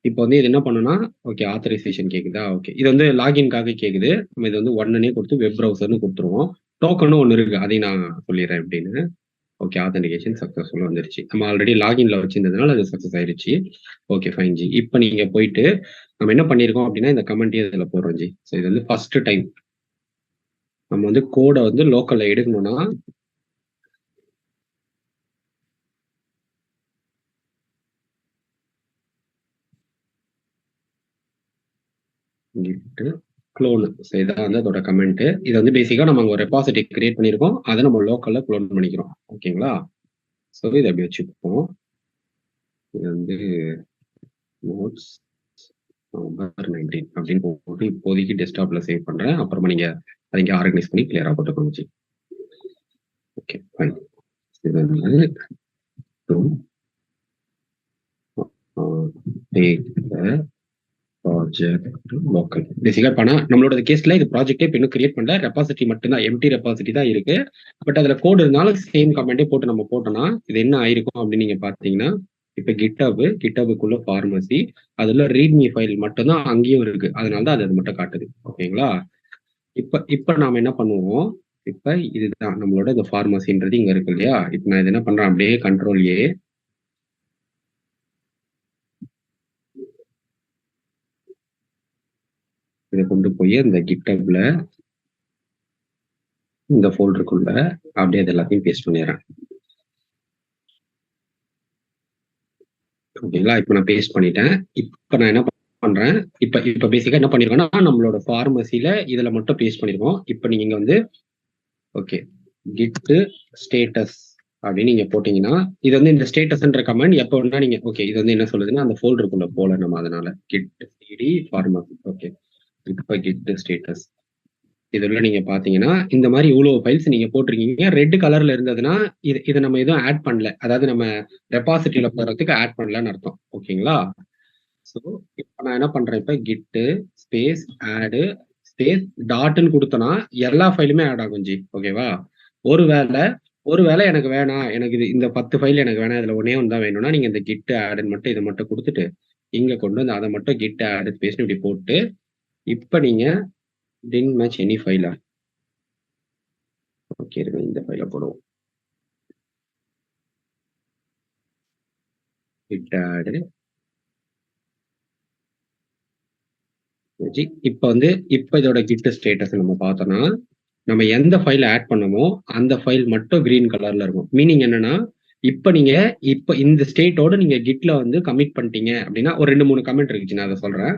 இப்போ வந்து இது என்ன பண்ணுனா ஓகே ஆத்தரைசேஷன் கேக்குதா? ஓகே இது வந்து லாகின்காக கேக்குது. நம்ம இது வந்து ஒன்னே கொடுத்து வெப் ப்ரௌசர்னு கொடுத்துருவோம். டோக்கனும் ஒன்று இருக்கு. அதையும் நான் சொல்லிடுறேன் எப்படின்னு. ஓகே ஆத்தன்டிகேஷன் சக்சஸ்ஃபுல்லா வந்துருச்சு. நம்ம ஆல்ரெடி லாகின்ல வச்சிருந்ததுனால அது சக்சஸ் ஆயிருச்சு. Okay fine G. இப்போ நீங்க போயிட்டு நம்ம என்ன பண்ணிருக்கோம் அப்படின்னா இந்த கமெண்ட்டையும் இதுல போடுறோம் ஜி. ஸோ இது வந்து ஃபர்ஸ்ட் டைம் நம்ம வந்து கோடை வந்து லோக்கல்ல எடுக்கணும்னா க்ளோன். ஸோ இதான் வந்து அதோட கமெண்ட். இது வந்து பேசிக்கா நம்ம ஒரு ரெபாசிட்டரி கிரியேட் பண்ணிருக்கோம். அதை நம்ம லோக்கல்ல க்ளோன் பண்ணிக்கிறோம். ஓகேங்களா? ஸோ இதை அப்படி வச்சுப்போம். இது வந்து நோட்ஸ் நவம்பர் 19 அப்படின்னு போட்டு இப்போதைக்கு டெஸ்க்டாப்ல சேவ் பண்றேன். அப்புறமா நீங்க அதை இங்கே ஆர்கனைஸ் பண்ணி கிளியரா போட்டுக்கோங்க. Okay fine. இது வந்து ப்ராஜெக்ட் லோக்கல் பேசிக்கா பண்ணா நம்மளோட கேஸ்ல இது ப்ராஜெக்டே இப்போ இன்னும் கிரியேட் பண்ணல. ரெபாசிட்டரி மட்டும்தான் எம்டி ரெபாசிட்டரி தான் இருக்கு. பட் அதுல கோடு இருந்தாலும் சேம் கமெண்டே போட்டு நம்ம போட்டோம்னா இது என்ன ஆயிருக்கும் அப்படின்னு நீங்க பாத்தீங்கன்னா இப்ப கிட்டபுக்குள்ள ஃபார்மசி அதுல ரீட்மி ஃபைல் மட்டும்தான் அங்கேயும் இருக்கு. அதனாலதான் அது மட்டும் காட்டுது. ஓகேங்களா? இப்ப நாம என்ன பண்ணுவோம்? இப்ப இதுதான் நம்மளோட இந்த ஃபார்மசின்றது இங்க இருக்கு இல்லையா? இப்ப நான் இது என்ன பண்றேன் அப்படியே கண்ட்ரோல் ஏ இதை கொண்டு போய் இந்த கிட்டப்ல இந்த ஃபோல்டருக்குள்ள அப்படியே அது எல்லாத்தையும் பேஸ்ட் பண்ணிடுறேன். ஓகேங்களா? இப்ப நான் பேஸ்ட் பண்ணிட்டேன். இப்ப நான் என்ன பண்றேன், இப்ப பேசிக்கா என்ன பண்ணிருக்கோம்னா, நம்மளோட ஃபார்மசில இதுல மட்டும் பேஸ்ட் பண்ணிருக்கோம். இப்ப நீங்க இங்க வந்து ஓகே git ஸ்டேட்டஸ் அப்படின்னு நீங்க போட்டீங்கன்னா, இது வந்து இந்த ஸ்டேட்டஸ்ன்ற கமாண்ட் எப்ப வேணா நீங்க ஓகே இது வந்து என்ன சொல்லுதுன்னா, அந்த ஃபோல்டருக்குள்ள போல நம்ம அதனால git cd ஃபார்மசி ஓகே. இப்ப git ஸ்டேட்டஸ் இதுல நீங்க பாத்தீங்கன்னா, இந்த மாதிரி இவ்வளவு ஃபைல்ஸ் நீங்க போட்டிருக்கீங்க. ரெட் கலர்ல இருந்ததுன்னா, இத நம்ம எதுவும் ஆட் பண்ணல. அதாவது நம்ம ரெபாசிட்டரியில போறதுக்கு ஆட் பண்ணலன்னு அர்த்தம். ஓகேங்களா? ஸோ இப்ப நான் என்ன பண்றேன், இப்ப git ஸ்பேஸ் ஆட் ஸ்பேஸ் டாட்ன்னு குடுத்தோம்னா, எல்லா ஃபைலுமே ஆட் ஆகும் ஜி. ஓகேவா? ஒருவேளை எனக்கு வேணாம், எனக்கு இந்த 10 ஃபைல் எனக்கு வேணாம். இதுல ஒண்ணே ஒண்ணு தான் வேணும்னா, நீங்க இந்த git ஆட்ன்னு மட்டும் இத மட்டும் குடுத்துட்டு, இங்க கொண்டு வந்து அத மட்டும் git ஆட் ஸ்பேஸ்ன்னு இப்படி போட்டு, இப்ப நீங்க didn't match any file okay இருங்க இந்த ஃபைல போடுவோம். git add இப்ப இதோட git ஸ்டேட்டஸ் நம்ம பார்த்தோம்னா, நம்ம எந்த ஃபைல் ஆட் பண்ணமோ அந்த ஃபைல் மட்டும் கிரீன் கலர்ல இருக்கும். மீனிங் என்னன்னா, நீங்க இந்த ஸ்டேட்டோட நீங்க கிட்ல வந்து கமிட் பண்ணிட்டீங்க அப்படின்னா, ஒரு 2, 3 கமெண்ட் இருக்கு நான் அதை சொல்றேன்.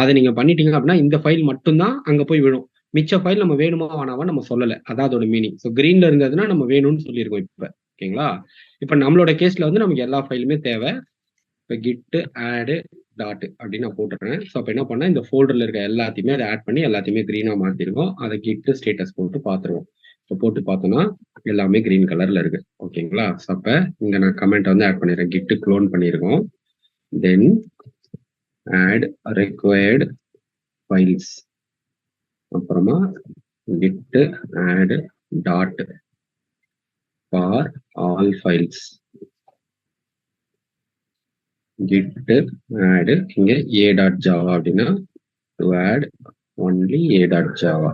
அதை நீங்க பண்ணிட்டீங்க அப்படின்னா இந்த ஃபைல் மட்டும் தான் அங்க போய் விழும். மிச்ச ஃபைல் நம்ம வேணுமா வேணாமா நம்ம சொல்லல. அதான் அதோட மீனிங். ஸோ கிரீன்ல இருந்ததுன்னா நம்ம வேணும்னு சொல்லியிருக்கோம் இப்ப. ஓகேங்களா? இப்ப நம்மளோட கேஸ்ல வந்து நமக்கு எல்லா ஃபைலுமே தேவை. இப்ப git add டாட் அப்படின்னு நான் போட்டுறேன். ஸோ அப்ப என்ன பண்ணா இந்த ஃபோல்டர்ல இருக்க எல்லாத்தையுமே அதை ஆட் பண்ணி எல்லாத்தையுமே கிரீனா மாத்திருக்கோம். அதை git ஸ்டேட்டஸ் போட்டு பார்த்துருவோம். இப்போ போட்டு பார்த்தோம்னா எல்லாமே கிரீன் கலர்ல இருக்கு. ஓகேங்களா? ஸோ அப்ப இங்க நான் கமெண்ட் வந்து ஆட் பண்ணிடுறேன். git க்ளோன் பண்ணியிருக்கோம். தென் add required files அப்புறமா git add dot for all files git add இங்க a.java அப்படின்னா to add only a.java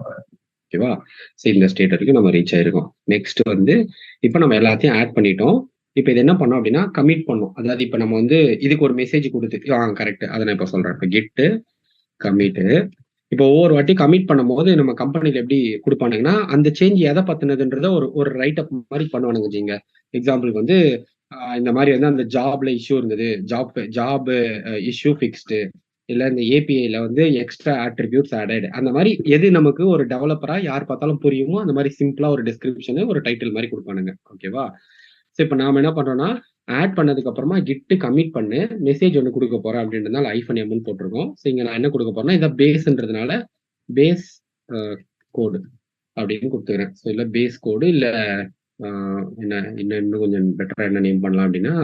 ஓகேவா? சரி இந்த ஸ்டேட் வரைக்கும் நம்ம ரீச் ஆயிருக்கோம். நெக்ஸ்ட் வந்து இப்ப நம்ம எல்லாத்தையும் ஆட் பண்ணிட்டோம். இப்ப இது என்ன பண்ணோம் அப்படின்னா கமிட் பண்ணோம். அதாவது இப்ப நம்ம வந்து இதுக்கு ஒரு மெசேஜ் கொடுத்து கரெக்ட் அதை நான் இப்ப சொல்றேன். இப்ப git commit இப்போ ஒவ்வொரு வாட்டி கமிட் பண்ணும்போது நம்ம கம்பெனில எப்படி கொடுப்பானுங்கன்னா, அந்த சேஞ்ச் எதை பத்தினதுன்றத ஒரு ரைட் அப் மாதிரி பண்ணுவானுங்க ஜிங்க. எக்ஸாம்பிளுக்கு வந்து இந்த மாதிரி வந்து அந்த ஜாப்ல இஷ்யூ இருந்தது, ஜாப் இஷ்யூ ஃபிக்ஸ்டு, இல்ல இந்த ஏபிஐல வந்து எக்ஸ்ட்ரா ஆட்ரிபியூட்ஸ் ஆடட், அந்த மாதிரி எது நமக்கு ஒரு டெவலப்பரா யார் பார்த்தாலும் புரியுமோ அந்த மாதிரி சிம்பிளா ஒரு டிஸ்கிரிப்ஷன் ஒரு டைட்டில் மாதிரி கொடுப்பானுங்க. ஓகேவா? ஸோ இப்போ நாம என்ன பண்றோம்னா ஆட் பண்ணதுக்கு அப்புறமா கிட் கமிட் பண்ணு மெசேஜ் ஒன்று கொடுக்க போறேன் அப்படின்றதுனால ஐஃபன் எம்னு போட்டிருக்கோம். ஸோ இங்க நான் என்ன கொடுக்க போறேன்னா இதை பேஸ்ன்றதுனால பேஸ் கோடு அப்படின்னு கொடுத்துக்கிறேன். ஸோ இல்லை பேஸ் கோடு இல்லை இன்னும் கொஞ்சம் பெட்டரா என்ன நேம் பண்ணலாம் அப்படின்னா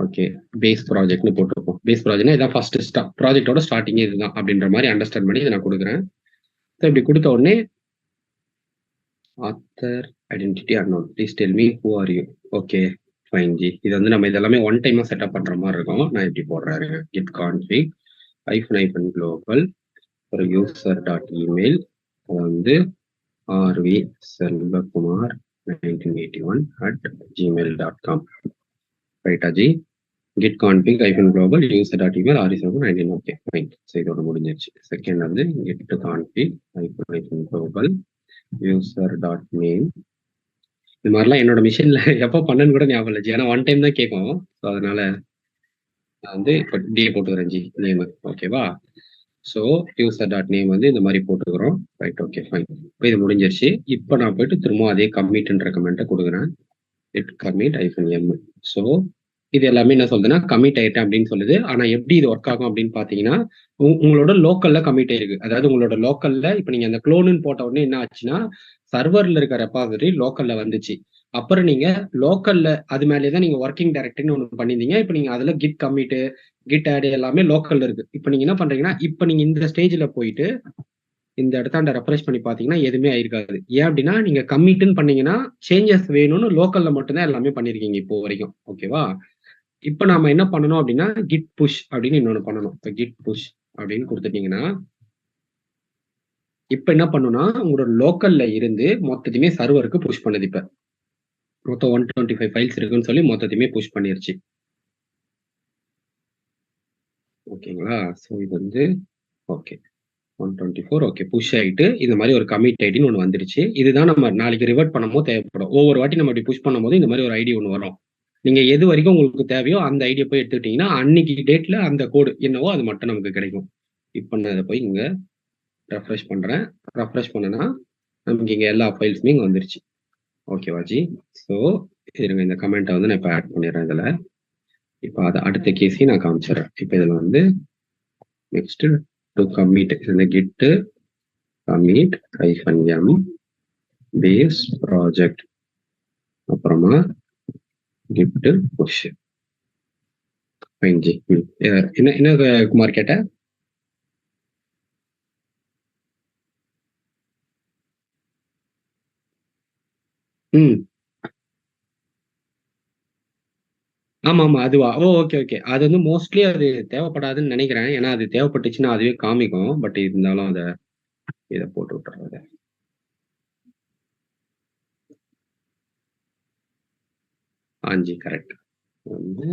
ஓகே பேஸ் ப்ராஜெக்ட்னு போட்டிருப்போம். பேஸ் ப்ராஜெக்ட்னா இதான் ஃபர்ஸ்ட் ப்ராஜெக்டோட ஸ்டார்டிங்கே இதுதான் அப்படின்ற மாதிரி அண்டர்ஸ்டாண்ட் பண்ணி இதை நான் கொடுக்குறேன். ஸோ இப்படி கொடுத்த உடனே author identity unknown please tell me who are you okay fine G. இது வந்து நம்ம இதெல்லாமே ஒன் டைமா செட்டப் பண்ற மாதிரி இருக்கும். நான் இப்படி போடுறேன் git config -hyphen global ஒரு user dot email வந்து rv selvakumar 1981 at gmail.com ரைட்டா G. git config -hyphen global user dot email rv selvakumar 19 okay fine. So இதோட முடிஞ்சிருச்சு. செகண்ட் வந்து git config -hyphen global user dot name இது மாதிரிலாம் என்னோட மிஷின்ல எப்போ பண்ணன்னு கூட ஞாபகம் இல்லை. ஏன்னா ஒன் டைம் தான் கேட்கும். ஸோ அதனால நான் வந்து இப்போ டிஏ போட்டுக்கிறேன் ஜி நேம். ஓகேவா? ஸோ யூசர் டாட் நேம் வந்து இந்த மாதிரி போட்டுக்கிறோம். Right okay fine. இப்போ இது முடிஞ்சிருச்சு. இப்போ நான் போயிட்டு திரும்ப அதே கமிட்ன்ற கமெண்ட்டை கொடுக்குறேன். இட் கமிட் ஐஃபன் எம். ஸோ இது எல்லாமே என்ன சொல்லுதுன்னா கமிட் ஆயிட்டேன் அப்படின்னு சொல்லுது. ஆனா எப்படி இது ஒர்க் ஆகும் அப்படின்னு பாத்தீங்கன்னா உங்களோட லோக்கல்ல கமிட் ஆயிருக்கு. அதாவது உங்களோட லோக்கல்ல இப்ப நீங்க அந்த க்ளோனுன்னு போட்ட உடனே என்ன ஆச்சுன்னா சர்வர்ல இருக்க ரெபாசிட்டரி லோக்கல்ல வந்துச்சு. அப்புறம் நீங்க லோக்கல்ல அது மேலேதான் நீங்க ஒர்க்கிங் டைரக்டரின்னு ஒன்று பண்ணிருந்தீங்க. இப்ப நீங்க அதுல கிட் கமிட் கிட் ஆட் எல்லாமே லோக்கல்ல இருக்கு. இப்ப நீங்க என்ன பண்றீங்கன்னா இப்ப நீங்க இந்த ஸ்டேஜ்ல போயிட்டு இந்த இடத்தாண்ட ரெஃப்ரெஷ் பண்ணி பாத்தீங்கன்னா எதுவுமே ஆயிருக்காது. ஏன் அப்படின்னா நீங்க கமிட்னு பண்ணீங்கன்னா சேஞ்சஸ் வேணும்னு லோக்கல்ல மட்டும்தான் எல்லாமே பண்ணிருக்கீங்க இப்போ வரைக்கும். ஓகேவா? இப்ப நாம என்ன பண்ணணும் அப்படின்னா கிட் புஷ் அப்படின்னு இன்னொன்னு பண்ணணும். இப்ப கிட் புஷ் அப்படின்னு கொடுத்துட்டீங்கன்னா இப்ப என்ன பண்ணுனா உங்களோட லோக்கல்ல இருந்து மொத்தத்தையுமே சர்வருக்கு புஷ் பண்ணுது. இப்ப மொத்தம் 125 ஃபைல்ஸ் இருக்குன்னு சொல்லி மொத்தத்தையுமே புஷ் பண்ணிருச்சு. ஓகேங்களா? ஸோ இது வந்து ஓகே 124 ஓகே புஷ் ஆயிட்டு இந்த மாதிரி ஒரு கமிட் ஐடின்னு ஒன்று வந்துருச்சு. இதுதான் நம்ம நாளைக்கு ரிவர்ட் பண்ணும்போது தேவைப்படும். ஒவ்வொரு வாட்டி நம்ம இப்படி புஷ் பண்ணும்போது இந்த மாதிரி ஒரு ஐடி ஒன்று வரும். நீங்க எது வரைக்கும் உங்களுக்கு தேவையோ அந்த ஐடியா போய் எடுத்துக்கிட்டீங்கன்னா அன்னைக்கு டேட்ல அந்த கோடு என்னவோ அது மட்டும் நமக்கு கிடைக்கும். இப்போ நான் அதை போய் இங்க ரெஃப்ரெஷ் பண்றேன். ரெஃப்ரெஷ் பண்ணனா நமக்கு இங்க எல்லா ஃபைல்ஸுமே இங்க வந்துருச்சு. ஓகேவா ஜி? ஸோ இருங்க, இந்த கமெண்ட்டை வந்து நான் இப்போ ஆட் பண்ணிடுறேன் இதுல. இப்போ அதை அடுத்த கேஸையும் நான் காமிச்சிடுறேன். இப்போ இதுல வந்து நெக்ஸ்ட் டு கமிட் இந்த git commit -m base project அப்புறமா கிட் புஷ். ஜி என்ன குமார் கேட்ட? ஆமா ஆமா அதுவா? Oh okay okay. அது வந்து மோஸ்ட்லி அது தேவைப்படாதுன்னு நினைக்கிறேன். ஏன்னா அது தேவைப்பட்டுச்சுன்னா அதுவே காமிக்கும். பட் இருந்தாலும் அதை இதை போட்டு விட்டுறது. ஆஞ்சி கரெக்ட். வந்து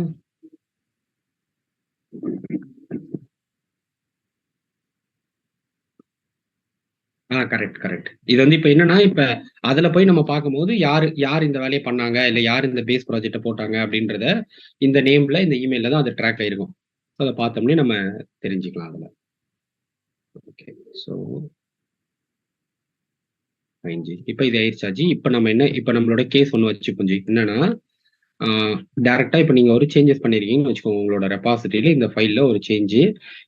கரெக்ட் கரெக்ட். இது வந்து இப்ப என்னன்னா இப்ப அதுல போய் நம்ம பார்க்கும்போது யார் இந்த வேலையை பண்ணாங்க இல்ல யார் இந்த பேஸ் ப்ராஜெக்ட போட்டாங்க அப்படின்றத இந்த நேம்ல இந்த இமெயில தான் அது ட்ராக் ஆயிருக்கும். அதை பார்த்தோம்னே நம்ம தெரிஞ்சுக்கலாம் அதுல. ஓகே ஸோ ஜி இப்ப இது ஆயிடுச்சா ஜி? இப்ப நம்ம என்ன இப்ப நம்மளோட கேஸ் ஒண்ணு வச்சுப்போம் ஜி. என்னன்னா டைரக்டா இப்ப நீங்க ஒரு சேஞ்சஸ் பண்ணிருக்கீங்கன்னு வச்சுக்கோங்க. உங்களோட ரெபாசிட்டரியில இந்த ஃபைல்ல ஒரு சேஞ்சு.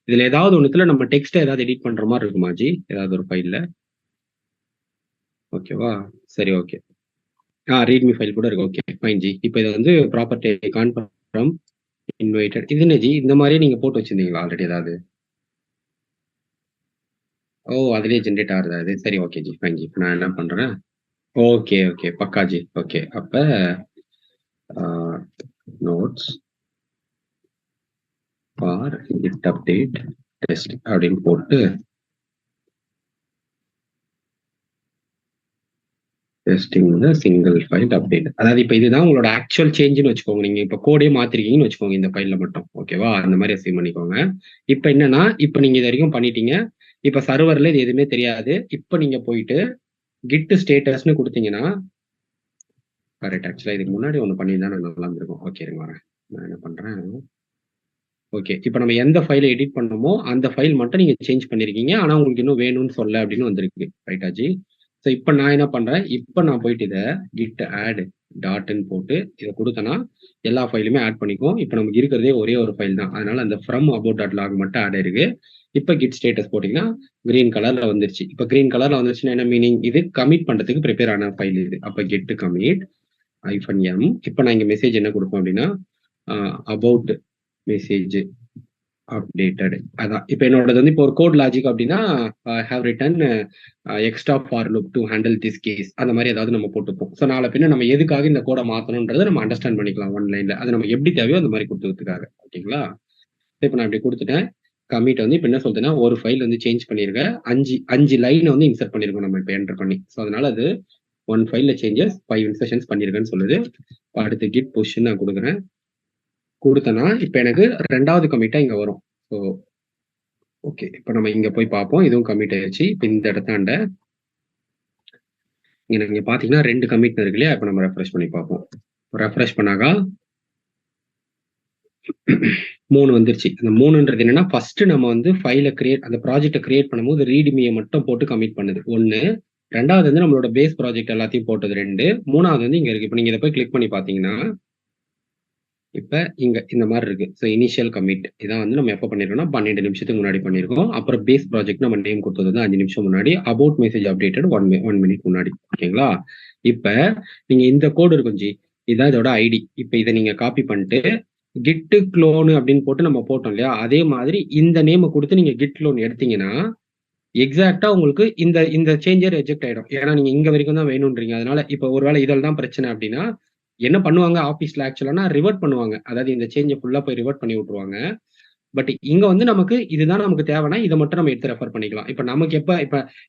இதுல ஏதாவது ஒண்ணுத்துல நம்ம டெக்ஸ்ட் ஏதாவது எடிட் பண்ற மாதிரி இருக்குமா ஜி? ஏதாவது ஒரு ஃபைல்ல? ஓகேவா? சரி ஓகே. ரீட்மி ஃபைல் கூட இருக்கு. Okay fine G. இப்போ இதை வந்து ப்ராப்பர்ட்டி கன்ஃபார்ம் இன்வைட்டட் இது என்ன ஜி? இந்த மாதிரியே நீங்க போட்டு வச்சிருந்தீங்களா ஆல்ரெடி ஏதாவது? ஓ அதுலயே ஜென்ரேட் ஆகுதா அது? சரி ஓகே ஜி ஃபைன் ஜி. நான் என்ன பண்றேன்? ஓகே ஓகே பக்கா ஜி. ஓகே அப்ப notes for git update test அப்படின்னு போட்டு டெஸ்டிங் சிங்கிள் ஃபைல் அப்டேட். அதாவது இப்போ இதுதான் உங்களோட ஆக்சுவல் சேஞ்சுன்னு வச்சுக்கோங்க. நீங்க இப்போ கோடே மாத்திருக்கீங்கன்னு வச்சுக்கோங்க இந்த ஃபைல்ல மட்டும். ஓகேவா? அந்த மாதிரி அசைவ் பண்ணிக்கோங்க. இப்போ என்னன்னா இப்போ நீங்க இது வரைக்கும் பண்ணிட்டீங்க. இப்போ சர்வர்ல இது எதுவுமே தெரியாது. இப்போ நீங்க போயிட்டு கிட் ஸ்டேட்டஸ்னு கொடுத்தீங்கன்னா கரெக்ட். ஆக்சுவலா இதுக்கு முன்னாடி ஒன்று பண்ணியிருந்தா நான் நல்லா இருந்திருக்கும். ஓகே இருங்க வரேன். நான் என்ன பண்றேன்? ஓகே இப்போ நம்ம எந்த ஃபைலை எடிட் பண்ணோமோ அந்த ஃபைல் மட்டும் நீங்க சேஞ்ச் பண்ணிருக்கீங்க. ஆனா உங்களுக்கு இன்னும் வேணும்னு சொல்ல அப்படின்னு வந்திருக்கு. ரைட்டா ஜி? ஸோ இப்போ நான் என்ன பண்றேன்? இப்போ நான் போயிட்டு இதை கிட் ஆட் டாட்னு போட்டு இதை கொடுத்தேன்னா எல்லா ஃபைலுமே ஆட் பண்ணிக்கும். இப்போ நமக்கு இருக்கிறதே ஒரே ஒரு ஃபைல் தான். அதனால அந்த ஃப்ரம் அபவுட் டாட் லாக் மட்டும் ஆட் ஆயிருக்கு. இப்போ கிட் ஸ்டேட்டஸ் போட்டீங்கன்னா கிரீன் கலர்ல வந்துருச்சு. இப்போ கிரீன் கலர்ல வந்துருச்சுன்னா என்ன மீனிங்? இது கமிட் பண்றதுக்கு ப்ரிப்பேர் ஆன ஃபைல் இது. அப்போ கெட் கமிட் -m. இப்போ நான் இங்க மெசேஜ் என்ன கொடுப்போம் அப்படின்னா அபவுட் மெசேஜ் அப்டேட்டட். அதான் இப்போ என்னோடது வந்து இப்போ ஒரு கோட் லாஜிக் அப்படின்னா have written extra for loop to handle this case அந்த மாதிரி ஏதாவது நம்ம போட்டுப்போம். ஸோ நாளை பின்ன நம்ம எதுக்காக இந்த கோடை மாற்றணுன்றதை நம்ம அண்டர்ஸ்டாண்ட் பண்ணிக்கலாம் ஒன்லைன்ல. அது நம்ம எப்படி தேவையோ அந்த மாதிரி கொடுத்ததுக்காக. ஓகேங்களா? இப்போ நான் இப்படி கொடுத்துட்டேன். கமிட் வந்து இப்போ என்ன சொல்றேன்னா ஒரு ஃபைல் வந்து சேஞ்ச் பண்ணிருக்கேன். 5 லைன் வந்து இன்சர்ட் பண்ணிருக்கோம் நம்ம இப்போ என்டர் பண்ணி. ஸோ அதனால அது 1 ஃபைல்ல சேஞ்சஸ் 5 இன்சர்ஷன்ஸ் பண்ணிருக்கேன்னு சொல்லுது. இப்போ அடுத்து கிட் புஷ் நான் கொடுக்குறேன். கொடுத்தேன்னா இப்போ எனக்கு 2வது கமிட்டா இங்க வரும். ஸோ ஓகே இப்போ நம்ம இங்க போய் பார்ப்போம். இதுவும் கமிட் ஆயிடுச்சு. இப்போ இந்த இடத்தாண்ட இங்க பாத்தீங்கன்னா 2 கமிட் இருக்கு இல்லையா? இப்போ நம்ம ரெஃப்ரெஷ் பண்ணி பார்ப்போம். ரெஃப்ரெஷ் பண்ணாக்கா 3 வந்துருச்சு. அந்த 3ன்றது என்னன்னா ஃபர்ஸ்ட் நம்ம வந்து ஃபைலை அந்த ப்ராஜெக்ட்டை கிரியேட் பண்ணும்போது ரீட்மியை மட்டும் போட்டு கமிட் பண்ணுது 1. 2வது வந்து நம்மளோட பேஸ் ப்ராஜெக்ட் எல்லாத்தையும் போட்டது 2. 3வது வந்து இங்க இருக்கு. இப்போ நீங்க இதை போய் கிளிக் பண்ணி பாத்தீங்கன்னா இப்ப இங்க இந்த மாதிரி இருக்கு. ஸோ இனிஷியல் கமிட் இதான் வந்து நம்ம எப்போ பண்ணிருக்கோம்னா 12 நிமிஷத்துக்கு முன்னாடி பண்ணிருக்கோம். அப்புறம் பேஸ் ப்ராஜெக்ட் நம்ம நேம் கொடுத்தது வந்து 5 நிமிஷம் முன்னாடி. அபவுட் மெசேஜ் அப்டேட்டட் 1 மினிட் முன்னாடி. ஓகேங்களா? இப்ப நீங்க இந்த கோடு இருக்கும் ஜி, இதான் இதோட ஐடி. இப்ப இதை நீங்க காப்பி பண்ணிட்டு கிட் க்ளோன் அப்படின்னு போட்டு நம்ம போட்டோம் இல்லையா? அதே மாதிரி இந்த நேமை கொடுத்து நீங்க கிட் க்ளோன் எடுத்தீங்கன்னா எக்ஸாக்டா உங்களுக்கு இந்த சேஞ்சர் ரிஜெக்ட் ஆயிடும். ஏன்னா நீங்க இங்க வரைக்கும் தான் வேணும்ன்றீங்க. அதனால இப்ப ஒருவேளை இதில் தான் பிரச்சனை அப்படின்னா என்ன பண்ணுவாங்க ஆஃபீஸ்ல ஆக்சுவலானா ரிவர்ட் பண்ணுவாங்க. அதாவது இந்த சேஞ்சை ஃபுல்லா போய் ரிவர்ட் பண்ணி விட்டுருவாங்க. பட் இங்க வந்து நமக்கு இதுதான் நமக்கு தேவைன்னா இதை மட்டும் நம்ம எடுத்து ரெஃபர் பண்ணிக்கலாம். இப்ப நமக்கு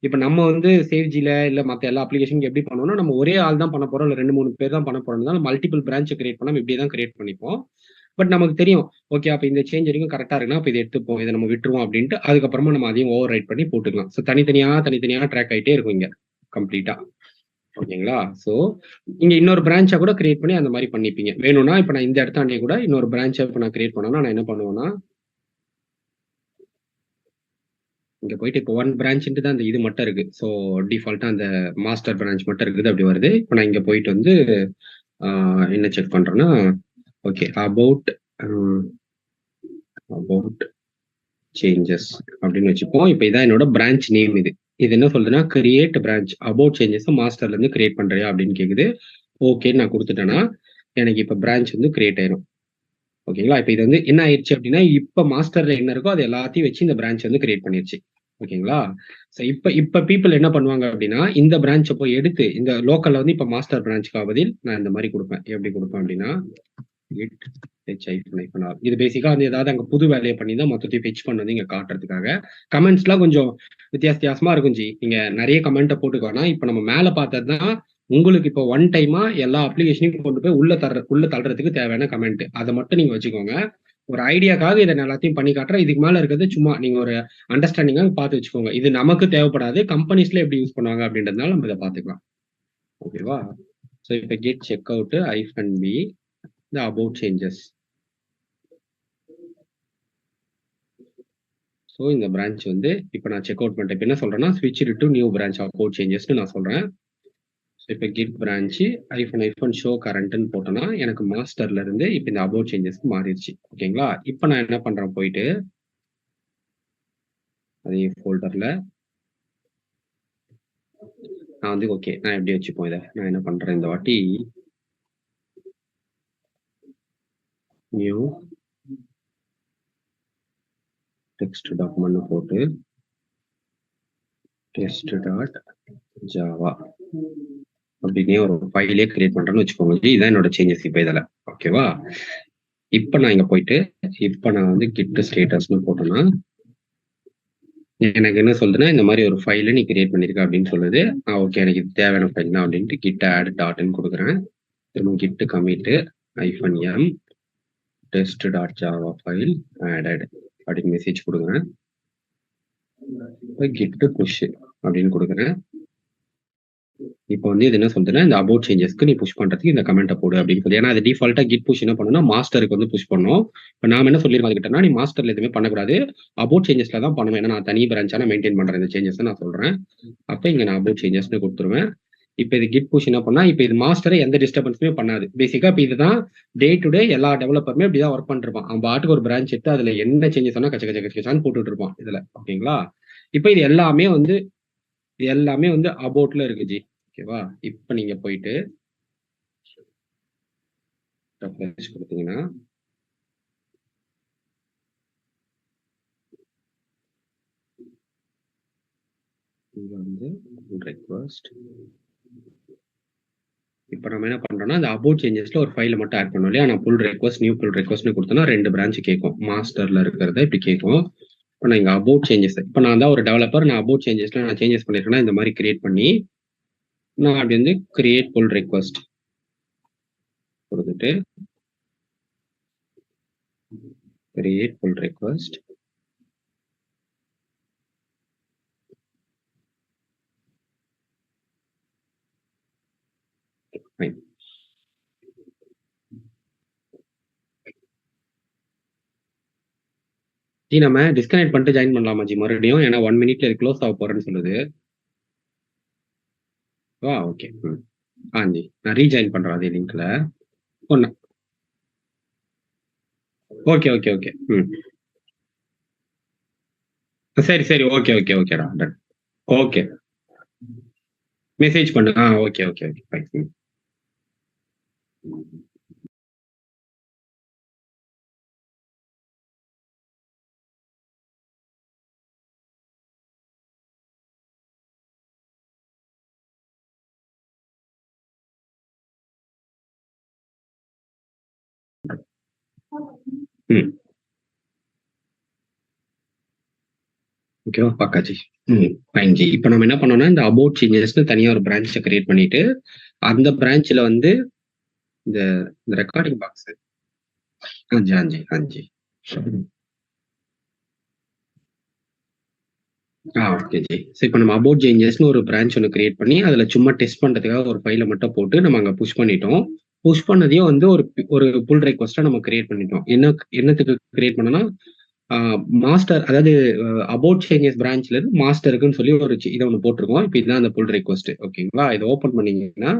இப்ப நம்ம வந்து சேவ்ஜில இல்ல மத்த எல்லா அப்ளிகேஷனுக்கு எப்படி பண்ணுவோம்னா நம்ம ஒரே ஆள் தான் பண்ண போறோம் இல்ல 2-3 பேர் தான் பண்ண போறோம்னால மல்டிபிள் பிரான்ச் கிரியேட் பண்ணாம இப்படியே தான் கிரியேட் பண்ணிப்போம். பட் நமக்கு தெரியும் ஓகே அப்ப இந்த சேஞ்ச் வரைக்கும் கரெக்டா இருக்குன்னா அப்ப இதை எடுத்துப்போம், இதை நம்ம விட்டுருவோம் அப்படின்ட்டு அதுக்கப்புறமா நம்ம அதையும் ஓவர் ரைட் பண்ணி போட்டுக்கலாம். ஸோ தனித்தனியா ட்ராக் ஆகிட்டே இருக்கும் இங்க கம்ப்ளீட்டா. ஓகேங்களா? ஸோ நீங்க இன்னொரு பிரான்ச்சா கூட கிரியேட் பண்ணி அந்த மாரி பண்ணிப்பீங்க. வேணும்னா இப்ப நான் இந்த இடத்தாண்டயே கூட இன்னொரு பிரான்ச்ச இப்ப நான் கிரியேட் பண்ணேன்னா, நான் என்ன பண்ணுவேன்னா இங்க போயிட்டு இப்போ 1 பிரான்ச்ன்ட்டு தான் அந்த இது மட்டும் இருக்கு. ஸோ டிஃபால்ட்டா அந்த மாஸ்டர் பிரான்ச் மட்டும் இருக்குது. அப்படி வருது. இப்ப நான் இங்க போயிட்டு வந்து ஆ என்ன செக் பண்றேன்னா, ஓகே அபௌட் ம் அபௌட் சேஞ்சஸ் அப்படின்னு வச்சுப்போம். இப்ப இதான் என்னோட பிரான்ச் நேம் இது. இது என்ன சொல்லுதுன்னா, கிரியேட் பிரான்ச் அபௌட் சேஞ்சஸ மாஸ்டர்ல இருந்து கிரியேட் பண்றியா அப்படின்னு கேக்குது. ஓகேன்னு நான் குடுத்துட்டேன்னா, எனக்கு இப்ப பிரான்ச் வந்து கிரியேட் ஆயிரும். ஓகேங்களா? இப்ப இது வந்து என்ன ஆயிருச்சு அப்படின்னா, இப்ப மாஸ்டர்ல என்ன இருக்கோ அது எல்லாத்தையும் வச்சு இந்த பிரான்ச் வந்து கிரியேட் பண்ணிருச்சு. ஓகேங்களா? சோ இப்ப இப்ப பீப்பிள் என்ன பண்ணுவாங்க அப்படின்னா, இந்த பிரான்ச்ச போய் எடுத்து இந்த லோக்கல்ல வந்து இப்ப மாஸ்டர் பிரான்ச்‌க்கு பதில் நான் இந்த மாரி குடுப்பேன். எப்படி குடுப்பேன் அப்படின்னா, git h-r இது பேசிக்கா வந்து ஏதாவது அங்க புது வேலைய பண்ணி தான் மொத்தத்தையும் ஃபெட்ச் பண்ணது இங்க காட்டுறதுக்காக. கமெண்ட்ஸ்லாம் கொஞ்சம் வித்தியாசமா இருக்கும் ஜி. நீங்க நெறைய கமெண்ட்ட போட்டுக்க வேணாம். இப்ப நம்ம மேல பார்த்தது தான் உங்களுக்கு இப்போ ஒன் டைமா எல்லா அப்ளிகேஷனையும் கொண்டு போய் உள்ள தள்ளுறதுக்கு தேவையான கமெண்ட். அத மட்டும் நீங்க வச்சுக்கோங்க. ஒரு ஐடியாக்காக இத நான் எல்லாத்தையும் பண்ணி காட்டுறேன். இதுக்கு மேல இருக்கிறது சும்மா நீங்க ஒரு அண்டர்ஸ்டாண்டிங்காக பார்த்து வச்சுக்கோங்க. இது நமக்கு தேவைப்படாது. கம்பெனிஸ்ல எப்படி யூஸ் பண்ணுவாங்க அப்படின்றதுனால நம்ம இத பார்த்துக்கலாம். ஓகேவா? சோ இப்ப கெட் செக் அவுட் -b இந்த அபௌட் சேஞ்சஸ். சோ இந்த பிரான்ச் வந்து இப்ப நான் செக் அவுட் பண்ணிட்டேன். இப்ப என்ன சொல்றேன்னா, ஸ்விட்ச் டு நியூ பிரான்ச் அபௌட் சேஞ்சஸ்ன்னு நான் சொல்றேன். ஸோ இப்ப கிட் பிரான்ச் ஷோ கரண்ட்ன்னு போட்டோம்னா, எனக்கு மாஸ்டர்ல இருந்து இப்ப இந்த அபௌட் சேஞ்சஸ்க்கு மாறிடுச்சு. ஓகேங்களா? இப்ப நான் என்ன பண்றேன் போயிட்டு அதே ஃபோல்டர்ல நான் வந்து ஓகே. நான் எப்படி வச்சுப்போம் இத. நான் என்ன பண்றேன் இந்த வாட்டி நியூ டெக்ஸ்ட் டாக்குமெண்ட் போட்டு டெஸ்ட் டாட் ஜாவா அப்படின்னே ஒரு ஃபைலே கிரியேட் பண்றேன்னு வச்சுக்கோங்க. இதான் என்னோட சேஞ்சஸ் இப்ப இதுல. ஓகேவா? இப்ப நான் இங்க போயிட்டு இப்ப நான் வந்து கிட் ஸ்டேட்டஸ்ன்னு போட்டோம்னா எனக்கு என்ன சொல்லுதுன்னா, இந்த மாரி ஒரு ஃபைல நீ கிரியேட் பண்ணியிருக்க அப்படின்னு சொல்லுது. ஓகே எனக்கு இது தேவையான ஃபைல் தான் அப்படின்ட்டு git add டாட்ன்னு குடுக்குறேன். திரும்ப git commit -m test.java file added அப்படின்னு மெசேஜ் குடுக்குறேன். git push அப்படின்னு குடுக்குறேன். இப்போ வந்து இது என்ன சொல்லுதுன்னா, இந்த அபௌட் சேஞ்சஸ்க்கு நீ புஷ் பண்றதுக்கு இந்த கமெண்ட்ட போடு அப்படின்னு சொல்லி. ஏன்னா அது டிஃபால்ட்டா git push என்ன பண்ணும்னா, மாஸ்டருக்கு வந்து புஷ் பண்ணும். இப்ப நாம என்ன சொல்லியிருக்கோம் அதுகிட்டனா, நீ மாஸ்டர்ல எதுவுமே பண்ணக்கூடாது. அபௌட் சேஞ்சஸ்ல தான் பண்ணணும். ஏன்னா நான் தனி பிரான்ச்சா நான் மெயின்டெயின் பண்றேன் இந்த சேஞ்சஸ நான் சொல்றேன். அப்ப இங்க நான் அபௌட் சேஞ்சஸ்ன்னு குடுத்துருவேன். இப்ப இது git push என்ன பண்ணா, இப்ப இது மாஸ்டர எந்த டிஸ்டர்பன்ஸுமே பண்ணாது. பேசிக்கா இப்ப இதுதான் டே டு டே எல்லா டெவலப்பருமே இப்படிதான் ஒர்க் பண்ணிருப்பான். அவன் பாட்டுக்கு ஒரு பிரான்ச் எடுத்து அதுல என்ன சேஞ்சஸ் வேணா கச்ச கச்ச கச்ச கச்சான்னு போட்டுட்டு இருப்பான் இதுல. ஓகேங்களா? இப்ப இது எல்லாமே வந்து அபௌட்ல இருக்கு ஜி. ஓகேவா? இப்ப நீங்க போயிட்டு ரெஃப்ரெஷ் குடுத்தீங்கன்னா இங்க வந்து ரெக்வெஸ்ட் இப்ப நம்ம என்ன பண்றோம்னா, அந்த அபௌட் சேஞ்சஸ்ல ஒரு ஃபைல மட்டும் ஆட் பண்ணோம் இல்லையா? நான் நியூ புல் ரெக்வெஸ்ட்ன்னு குடுத்தேன்னா 2 பிரான்ச் கேட்கும். மாஸ்டர்ல இருக்கிறத இப்படி கேட்கும். இப்ப நான் இங்க அபௌட் சேஞ்சஸ் இப்ப நான் தான் ஒரு டெவலப்பர். நான் அபௌட் சேஞ்சஸ்ல நான் சேஞ்சஸ் பண்ணிருக்கேன்னா, இந்த மாரி கிரியேட் பண்ணி நான் அப்படி வந்து கிரியேட் புல் ரெக்வெஸ்ட் குடுத்துட்டு கிரியேட் புல் ரெக்வெஸ்ட் ஃபைன். ஜி நம்ம டிஸ்கனெக்ட் பண்ணிட்டு ஜாயின் பண்ணலாமா ஜி மறுபடியும்? ஏன்னா 1 மினிட்ல இது க்ளோஸ் ஆக போறேன்னு சொல்லுது. ஓகே. ஜி. நான் ரீஜாயின் பண்றேன் அதே லிங்க்ல. ஒண்ணு. Okay, okay, okay. சரி, சரி. ஓகே, ஓகே, ஓகேடா. டன். ஓகே. மெசேஜ் பண்ணு. Okay, okay, okay. ஃபைன். ம். ஓகேவா? பக்காஜி. ஃபைன் ஜி. இப்ப நம்ம என்ன பண்ணோம்னா, இந்த அபௌட் சேஞ்சஸ்ன்னு தனியா ஒரு பிரான்ச்ச கிரியேட் பண்ணிட்டு, அந்த பிரான்ச்ல வந்து இந்த இந்த recording box G. Okay G. So இப்போ நம்ம அபவுட் சேஞ்சஸ்னு ஒரு பிரான்ச் ஒன்று கிரியேட் பண்ணி அதில் சும்மா டெஸ்ட் பண்ணுறதுக்காக ஒரு ஃபைலை மட்டும் போட்டு நம்ம அங்கே புஷ் பண்ணிட்டோம். புஷ் பண்ணதையும் வந்து ஒரு புல் ரெக்வஸ்ட்டாக நம்ம கிரியேட் பண்ணிட்டோம். என்னத்துக்கு கிரியேட் பண்ணோம்னா மாஸ்டர், அதாவது அபவுட் சேஞ்சஸ் பிரான்ச்ல இருந்து மாஸ்டருக்குன்னு சொல்லி ஒரு இதை ஒன்று போட்டிருக்கோம். இப்போ இதுதான் அந்த புல் ரெக்வஸ்ட். ஓகேங்களா? இதை ஓப்பன் பண்ணீங்கன்னா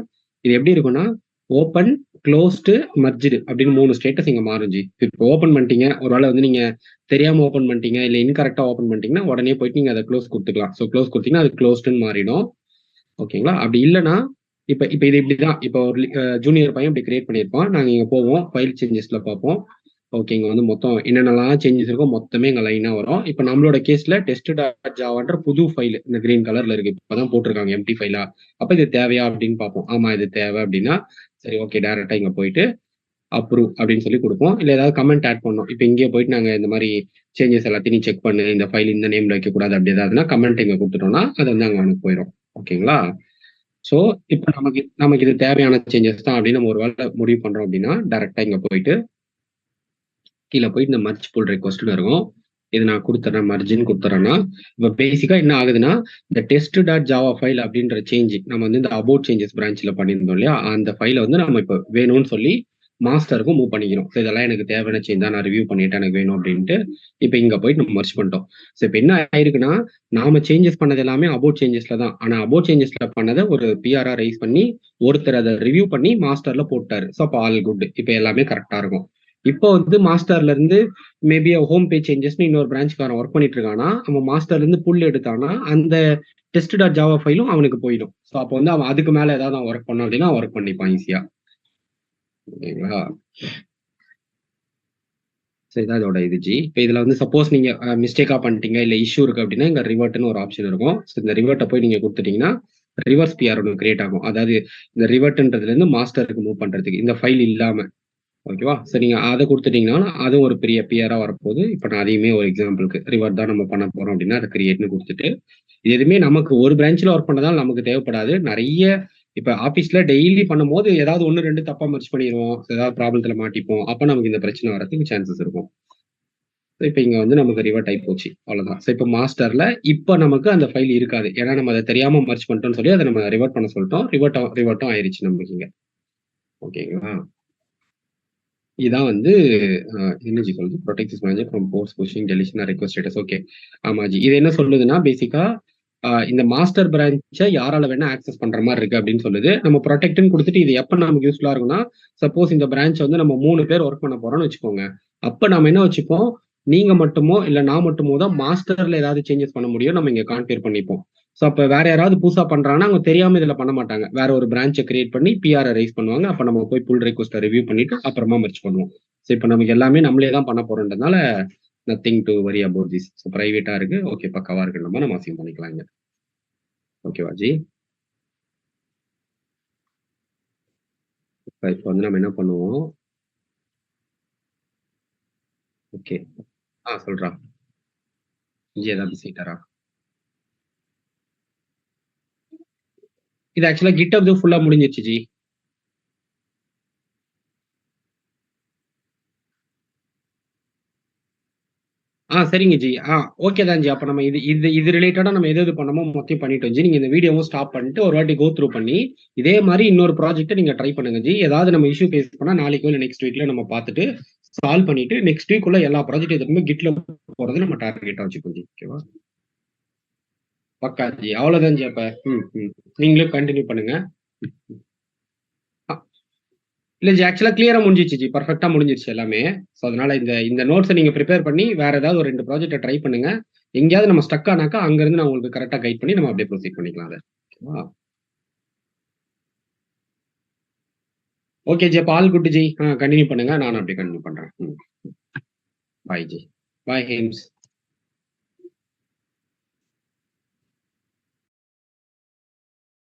இது எப்படி இருக்கும்னா ஓப்பன், க்ளோஸ்டு, மர்ஜ்டு அப்படின்னு 3 ஸ்டேட்டஸ் இங்க மாறும் ஜி. இப்போ ஓப்பன் பண்ணிட்டீங்க, ஒருவேளை வந்து நீங்க தெரியாம ஓப்பன் பண்ணிட்டீங்க இல்ல இன்கரெக்டா ஓப்பன் பண்ணிட்டீங்கன்னா உடனே போயிட்டு நீங்க அதை க்ளோஸ் கொடுத்துக்கலாம். ஸோ க்ளோஸ் கொடுத்தீங்கன்னா அது க்ளோஸ்டுன்னு மாறிடும். ஓகேங்களா? அப்படி இல்லைன்னா இப்ப இப்ப இது இப்படிதான். இப்போ ஒரு ஜூனியர் பையன் இப்படி கிரியேட் பண்ணியிருப்பான். நாங்க இங்க போவோம், ஃபைல் சேஞ்சஸ்ல பார்ப்போம். ஓகே, இங்க வந்து மொத்தம் என்னென்னலாம் சேஞ்சஸ் இருக்கோ மொத்தமே இங்க லைனா வரும். இப்போ நம்மளோட கேஸ்ல டெஸ்ட் டாட் ஜாவான்ற புது ஃபைல் இந்த கிரீன் கலர்ல இருக்கு. இப்பதான் போட்டிருக்காங்க எம்டி ஃபைலா. அப்ப இது தேவையா அப்படின்னு பார்ப்போம். ஆமா இது தேவை அப்படின்னா சரி ஓகே, டைரக்டா இங்க போயிட்டு அப்ரூவ் அப்படின்னு சொல்லி கொடுப்போம். இல்ல ஏதாவது கமெண்ட் ஆட் பண்ணோம். இப்போ இங்கே போயிட்டு நாங்க இந்த மாதிரி சேஞ்சஸ் எல்லாத்தையும் செக் பண்ணு, இந்த ஃபைல் இந்த நேம்ல வைக்கக்கூடாது அப்படி ஏதாவதுன்னா கமெண்ட் இங்க கொடுத்துட்டோம்னா அது வந்து அங்க அவனுக்கு போயிடும். ஓகேங்களா? ஸோ இப்போ நமக்கு இது தேவையான சேஞ்சஸ் தான் அப்படின்னு நம்ம ஒரு வேலை முடிவு பண்றோம் அப்படின்னா டைரக்டா இங்க போயிட்டு கீழே போயிட்டு இந்த மர்ஜ் புல் ரெக்வஸ்ட்னு இருக்கும். இது நான் கொடுத்துறேன், மர்ஜின்னு கொடுத்துறேன்னா இப்போ பேசிக்கா என்ன ஆகுதுன்னா இந்த டெஸ்ட் டாட் ஜாவா ஃபைல் அப்படின்ற சேஞ்ச் நம்ம வந்து இந்த அபவுட் சேஞ்சஸ் பிரான்ச்ல பண்ணியிருந்தோம் இல்லையா, அந்த ஃபைலை வந்து நம்ம இப்போ வேணும்னு சொல்லி மாஸ்டருக்கும் மூவ் பண்ணிக்கிறோம். ஸோ இதெல்லாம் எனக்கு தேவையான சேஞ்ச் தான், நான் ரிவ்யூ பண்ணிட்டு எனக்கு வேணும் அப்படின்ட்டு இப்போ இங்க போயிட்டு நம்ம மர்ஜ் பண்ணிட்டோம். ஸோ இப்போ என்ன ஆயிருக்குன்னா நாம சேஞ்சஸ் பண்ணது எல்லாமே அபவுட் சேஞ்சஸ்ல தான். ஆனா அபவுட் சேஞ்சஸ்ல பண்ணதை ஒரு பிஆர்ஆ ரைஸ் பண்ணி ஒருத்தர் அதை ரிவ்யூ பண்ணி மாஸ்டர்ல போட்டாரு. ஸோ அப்போ ஆல் குட், இப்போ எல்லாமே கரெக்டா இருக்கும். இப்போ வந்து மாஸ்டர்ல இருந்து மேபி ஹோம் பேஜ் சேஞ்சஸ்னு இன்னொரு பிரான்ச்காரன் ஒர்க் பண்ணிட்டு இருக்கானா, அவன் மாஸ்டர்ல இருந்து புல் எடுத்தானா அந்த டெஸ்ட் டாட் ஜாவா ஃபைலும் அவனுக்கு போயிடும். ஸோ அப்போ வந்து அவன் அதுக்கு மேல ஏதாவது அவன் ஒர்க் பண்ணான் அப்படின்னா ஒர்க் பண்ணிப்பான் ஈஸியா. ஓகேங்களா? சரி, இதான் இதோட இது ஜி. இப்போ இதுல வந்து சப்போஸ் நீங்க மிஸ்டேக்கா பண்ணிட்டீங்க இல்ல இஷ்யூ இருக்கு அப்படின்னா இங்க ரிவர்ட்னு ஒரு ஆப்ஷன் இருக்கும். ஸோ இந்த ரிவர்ட்டை போய் நீங்க கொடுத்துட்டீங்கன்னா ரிவர்ஸ் பிஆர் ஒன்று கிரியேட் ஆகும். அதாவது இந்த ரிவர்ட்ன்றதுல இருந்து மாஸ்டருக்கு மூவ் பண்றதுக்கு இந்த ஃபைல் இல்லாம. ஓகேவா? சரி, நீங்க அதை கொடுத்துட்டீங்கன்னா அதுவும் ஒரு பெரிய பிஆரா வரப்போகுது. இப்போ நான் அதையுமே ஒரு எக்ஸாம்பிளுக்கு ரிவர்ட் தான் நம்ம பண்ண போறோம் அப்படின்னா அதை கிரியேட்னு கொடுத்துட்டு இது எதுவுமே நமக்கு ஒரு பிரான்ச்ல ஒர்க் பண்ணதால் நமக்கு தேவைப்படாது. நிறைய இப்ப ஆபீஸ்ல டெய்லி பண்ணும்போது ஏதாவது 1, 2 தப்பா மர்ச் பண்ணிடுவோம், ஏதாவது ப்ராப்ளத்துல மாட்டிப்போம். அப்ப நமக்கு இந்த பிரச்சனை வரதுக்கு சான்சஸ் இருக்கும். இப்ப இங்க வந்து நமக்கு ரிவர்ட் ஆகி போச்சு, அவ்வளவுதான். இப்ப மாஸ்டர்ல இப்ப நமக்கு அந்த ஃபைல் இருக்காது. ஏன்னா நம்ம அதை தெரியாம மர்ச் பண்ணிட்டோம்னு சொல்லி அதை நம்ம ரிவர்ட் பண்ண சொல்லிட்டோம். ரிவர்ட்டும் ஆயிருச்சு நமக்கு இங்க. ஓகேங்களா? இதான் வந்து என்னஜி சொல்லுது, protect this manager from post pushing deletion request status. Okay, ஆமா ஜி. இது என்ன சொல்லுதுன்னா பேசிக்கா இந்த மாஸ்டர் பிரான்ச்சை யாரால வேணா ஆக்சஸ் பண்ற மாதிரி இருக்கு அப்படின்னு சொல்லுது. நம்ம ப்ரொடெக்ட்னு கொடுத்துட்டு இது எப்ப நமக்கு யூஸ்ஃபுல்லா இருக்கும்னா சப்போஸ் இந்த பிரான்ச் வந்து நம்ம 3 பேர் ஒர்க் பண்ண போறோம்னு வச்சுக்கோங்க. அப்ப நம்ம என்ன வச்சுப்போம், நீங்க மட்டுமோ இல்ல நான் மட்டுமோ தான் மாஸ்டர்ல ஏதாவது சேஞ்சஸ் பண்ண முடியும் நம்ம இங்க கான்ஃபிகர் பண்ணிப்போம். ஸோ அப்ப வேற யாராவது புதுசா பண்றாங்கன்னா அவங்க தெரியாம இதுல பண்ண மாட்டாங்க. வேற ஒரு பிரான்ச்சை கிரியேட் பண்ணி பிஆர் ரைஸ் பண்ணுவாங்க. அப்ப நம்ம போய் புல் ரெக்வஸ்ட்டை ரிவ்யூ பண்ணிட்டு அப்புறமா மர்ச் பண்ணுவோம். ஸோ இப்போ நமக்கு எல்லாமே நம்மளே தான் பண்ண போறோம்ன்றதுனால nothing to worry about this. So பிரைவேட்டா இருக்கு, ஓகே, பக்காவா இருக்கு, நம்ம அசைன் பண்ணிக்கலாம் இங்க. ஓகேவா ஜி? இப்போ வந்து நம்ம என்ன பண்ணுவோம், ஓகே சொல்றா ஜி, ஏதாவது பிஸிட்டாரா? இது ஆக்சுவலா கிட்டப் ஃபுல்லா முடிஞ்சிருச்சு ஜி. சரிங்க ஜி. ஓகே தான் ஜி. அப்ப நம்ம இது இது இது ரிலேட்டடா நம்ம எது பண்ணமோ மொத்தம் பண்ணிட்டோம் ஜி. நீங்க இந்த வீடியோவும் ஸ்டாப் பண்ணிட்டு ஒரு வாட்டி கோ த்ரூ பண்ணி இதே மாதிரி இன்னொரு ப்ராஜெக்ட்டை நீங்க ட்ரை பண்ணுங்க ஜி. ஏதாவது நம்ம இஷ்யூ ஃபேஸ் பண்ணா நாளைக்கோ இல்ல நெக்ஸ்ட் வீக்ல நம்ம பார்த்துட்டு சால்வ் பண்ணிட்டு நெக்ஸ்ட் வீக் உள்ள எல்லா ப்ராஜெக்ட் எதுவுமே கிட்ல போறது நம்ம டார்கெட்டா வச்சுக்கோம் ஜி. ஓகேவா? பக்கா ஜி. அவ்வளவுதான் ஜி. அப்ப நீங்களும் கண்டினியூ பண்ணுங்க. இல்ல ஜி, ஆக்சுவலா கிளியரா முடிஞ்சிச்சு ஜி. பர்ஃபெக்ட்டா முடிஞ்சிருச்சு எல்லாமே. ஸோ அதனால இந்த இந்த நோட்ஸை நீங்க ப்ரிப்பேர் பண்ணி வேற ஏதாவது ஒரு 2 ப்ராஜெக்ட்டை ட்ரை பண்ணுங்க. எங்கேயாவது நம்ம ஸ்டக் ஆனாக்கா அங்க இருந்து நான் உங்களுக்கு கரெக்டா கைட் பண்ணி நம்ம அப்படியே ப்ரொசீட் பண்ணிக்கலாம் அதை. Okay G. அப்ப ஆல் குட் ஜி. கண்டினியூ பண்ணுங்க, நானும் அப்படியே கண்டினியூ பண்றேன். பாய் ஜி. பாய் ஹேம்ஸ்.